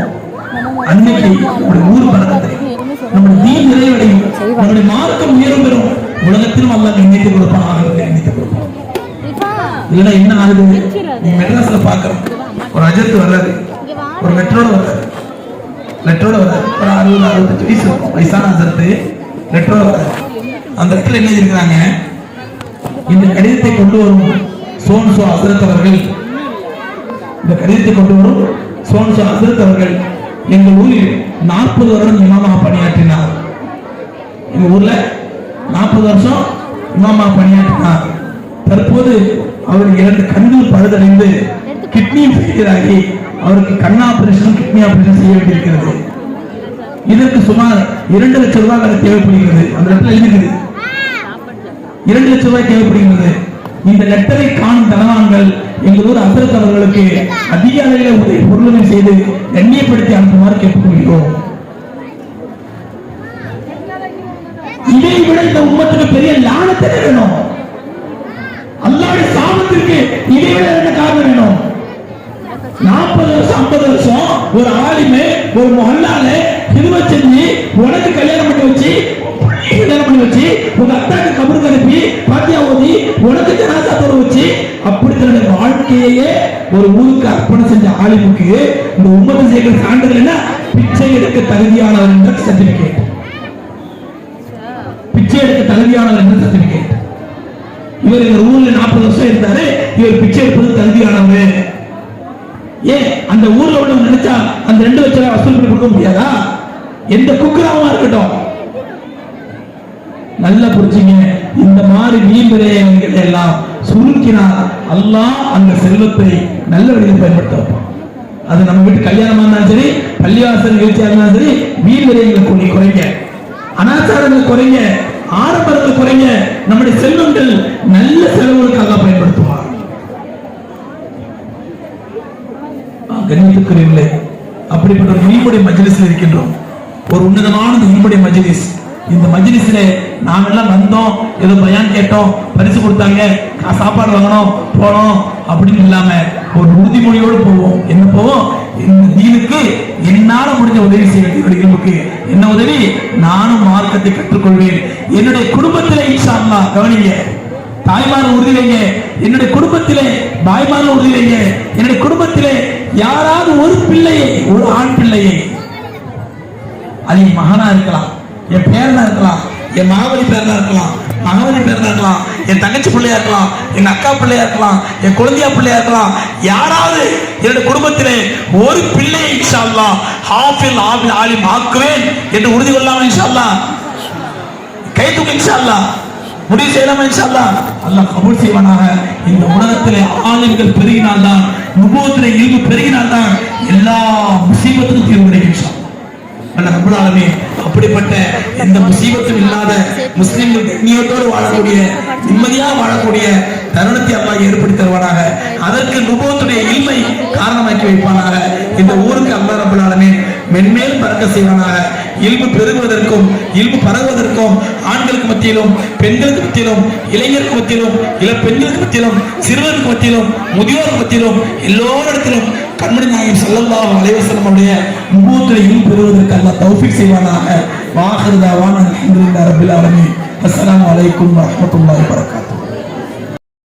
அன்னைக்கு நம்முடைய ஊர் பரகத்தை, நம்முடைய தீன் நிறைவடையும், நம்முடைய மார்க்கம் உயரம் பெறும், உலகத்திலும் அல்லாஹ் கண்ணியத்தை கொடுப்பான், ஆகவே கண்ணியத்தை கொடுப்பான். இல்லைன்னா என்ன ஆகுது? நீங்க மெட்ராஸ்ல பாக்குறோம், ஒரு அஜத்து வர்றாரு, ஒரு மெட்ரோட வர்றாரு, ஒரு 60-65 வயசான அஜத்து மெட்ரோட வர்றாரு. அந்த இடத்துல என்ன இருக்கிறாங்க? இந்த கடிதத்தை கொண்டு வரும் சோன்சோ ஹசரத் அவர்கள், இந்த கடிதத்தை கொண்டு வரும் சோன்சோ ஹசரத் அவர்கள் எங்கள் ஊரில் 40 வருடம் இமாமாக பணியாற்றினார். எங்க ஊர்ல 40 வருஷம் இமாமாக பணியாற்றினார். தற்போது அவருக்கு 2 கண்கள் பழுதடைந்து கிட்னி ஃபெயிலியர் ஆகி அவருக்கு கண் ஆபரேஷன், கிட்னி ஆபரேஷன் செய்ய வேண்டியிருக்கிறது. இதற்கு சுமார் 2 லட்சம் ரூபாய் தேவைப்படுகிறது. அந்த இடத்துல எழுதிருக்குது 2 லட்சம் ரூபாய் தேவைப்படுகிறது. இந்த லெட்டரை காணும் தனவான்கள் எங்கள் ஊர் ஹசரத் அவர்களுக்கு அதிக அளவில் உதவி பொருளுதவி செய்து கண்ணியப்படுத்தி அனுப்புமாறு கேட்டுக்கொள்கிறோம். இதை விட இந்த உம்மத்துக்கு பெரிய லானத்தை வேணும். அல்லாஹ்வுடைய சாபத்திற்கு இதை விட என்ன காரணம் வேணும்? 40 வருஷம் 50 வருஷம் ஒரு ஆலிமே ஒரு முஹல்லால ஹிதும செஞ்சு உனக்கு கல்யாணம் பண்ணி வச்சு உங்க அத்தாக்கு கபருக்கு அனுப்பி பாத்தியா ஓதி உனக்கு ஜனாசா தொழ வச்சு அப்படி தன்னுடைய வாழ்க்கையே ஒரு ஊருக்கு அர்ப்பணம் செஞ்ச ஆலிமுக்கு இந்த உம்மத்து செய்கிற சான்றிதழ் என்ன? பிச்சை எடுக்க தகுதியானவர் என்ற சர்டிபிகேட். பிச்சை எடுக்க தகுதியானவர் என்ற சர்டிபிகேட். இவர் இந்த ஊர்ல 40 வருஷம் இருந்தாரு, இவர் பிச்சை எடுப்பது தகுதியானவர். ஏன் அந்த ஊர்ல உள்ள நினைச்சா அந்த 2 லட்சம் வசூல் பண்ணி கொடுக்க முடியாதா? எந்த குக்கிராமமா இருக்கட்டும். நல்லா புரிஞ்சுங்க. இந்த மாதிரி வீண்விரயங்களை எல்லாம் சுருக்கினால் அல்லாஹ் அந்த செல்வத்தை நல்ல வழியில் பயன்படுத்த வைப்பான். அது நம்ம வீட்டு கல்யாணமா இருந்தாலும் சரி, பள்ளிவாசல் நிகழ்ச்சியா இருந்தாலும் சரி, வீண்விரயங்களை குறைங்க, அனாச்சாரங்கள் குறைங்க, ஆடம்பரங்கள் குறைங்க. நம்முடைய செல்வங்கள் நல்ல செலவுகளுக்காக பயன்படுத்துவார். கண்ணியத்துக்குரியவர்களே, அப்படிப்பட்ட ஒரு இல்முடைய மஜ்லிஸில் இருக்கின்றோம். ஒரு உன்னதமான இல்முடைய மஜ்லிஸ். இந்த மஜ்லிஸிலே நாம் எல்லாம் வந்தோம், ஏதோ பயான் கேட்டோம், பரிசு கொடுத்தாங்க, சாப்பாடு வாங்கணும் போனோம் அப்படின்னு இல்லாம ஒரு உறுதிமொழியோடு போவோம். என்ன போவோம்? இந்த தீனுக்கு என்னால முடிஞ்ச உதவி செய்ய இல்முக்கு என்ன உதவி? நானும் மார்க்கத்தை கற்றுக்கொள்வேன். என்னுடைய குடும்பத்திலே இன்ஷா அல்லாஹ் கவனிங்க, தாய்மார்கள் உறுதி வைங்க. என்னுடைய குடும்பத்திலே பாய்மார்கள் உறுதி வைங்க. என்னுடைய குடும்பத்திலே யாராவது ஒரு பிள்ளையை, ஒரு ஆண் பிள்ளையை, அது என் மகனா இருக்கலாம், என் பேரனா இருக்கலாம், என் மாவலி பேரனா இருக்கலாம், மகவலி பேரனா இருக்கலாம், என் தங்கச்சி பிள்ளையா இருக்கலாம், என் அக்கா பிள்ளையா இருக்கலாம், என் குழந்தையா பிள்ளையா இருக்கலாம், யாராவது என்னுடைய குடும்பத்திலே ஒரு பிள்ளையை இன்ஷா அல்லாஹ் ஹாஃபில் ஆலிம் ஆக்குவேன் என்று உறுதி கொள்ளலாம். இன்ஷா அல்லாஹ் கை தூக்கு. இன்ஷா அல்லாஹ் முடிவு செய்யலாமா? இன்ஷா அல்லாஹ் அல்லாஹ் கபூல் செய்வானாக. இந்த உலகத்திலே ஆலிம்கள் பெருகினால்தான், நுபுவத்திலே இல்மு பெருகினால்தான் எல்லா முசீபத்துக்கும் தீர்வு கிடைக்கும். இன்ஷா அல்லாஹ் ரப்பல் ஆலமீன் அப்படிப்பட்ட எந்த முசீபத்தும் இல்லாத முஸ்லிம்கள் கண்ணியத்தோடு வாழக்கூடிய, நிம்மதியாக வாழக்கூடிய தருணத்தை அல்லாஹ் ஏற்படுத்தி தருவானாக. அதற்கு நுபுவத்துடைய இல்மை காரணமாக்கி வைப்பானாக. இந்த ஊருக்கு அல்லாஹ் ரப்பல் ஆலமீன் மென்மேல் பறக்க செய்வானாக. இல்மு பெருகுவதற்கும் இல்மு பரவுவதற்கும் ஆண்களுக்கு மத்தியிலும் பெண்களுக்கு மத்தியிலும் இளைஞருக்கு மத்தியிலும் பெண்களுக்கு மத்தியிலும் சிறுவருக்கு மத்தியிலும் முதியோருக்கு மத்தியிலும் எல்லோரிடத்திலும் கண்மணி நாயகம் ஸல்லல்லாஹு அலைஹி வஸல்லம் உடைய நுபுவத்துடைய இல்மு பெறுவதற்கு அல்லாஹ் தௌஃபீக் செய்வானாக. வாஹிரு தஅவானா அல்ஹம்துலில்லாஹி ரப்பில் ஆலமீன். அஸ்ஸலாமு அலைக்கும் வரஹ்மத்துல்லாஹி வபரகாத்துஹு.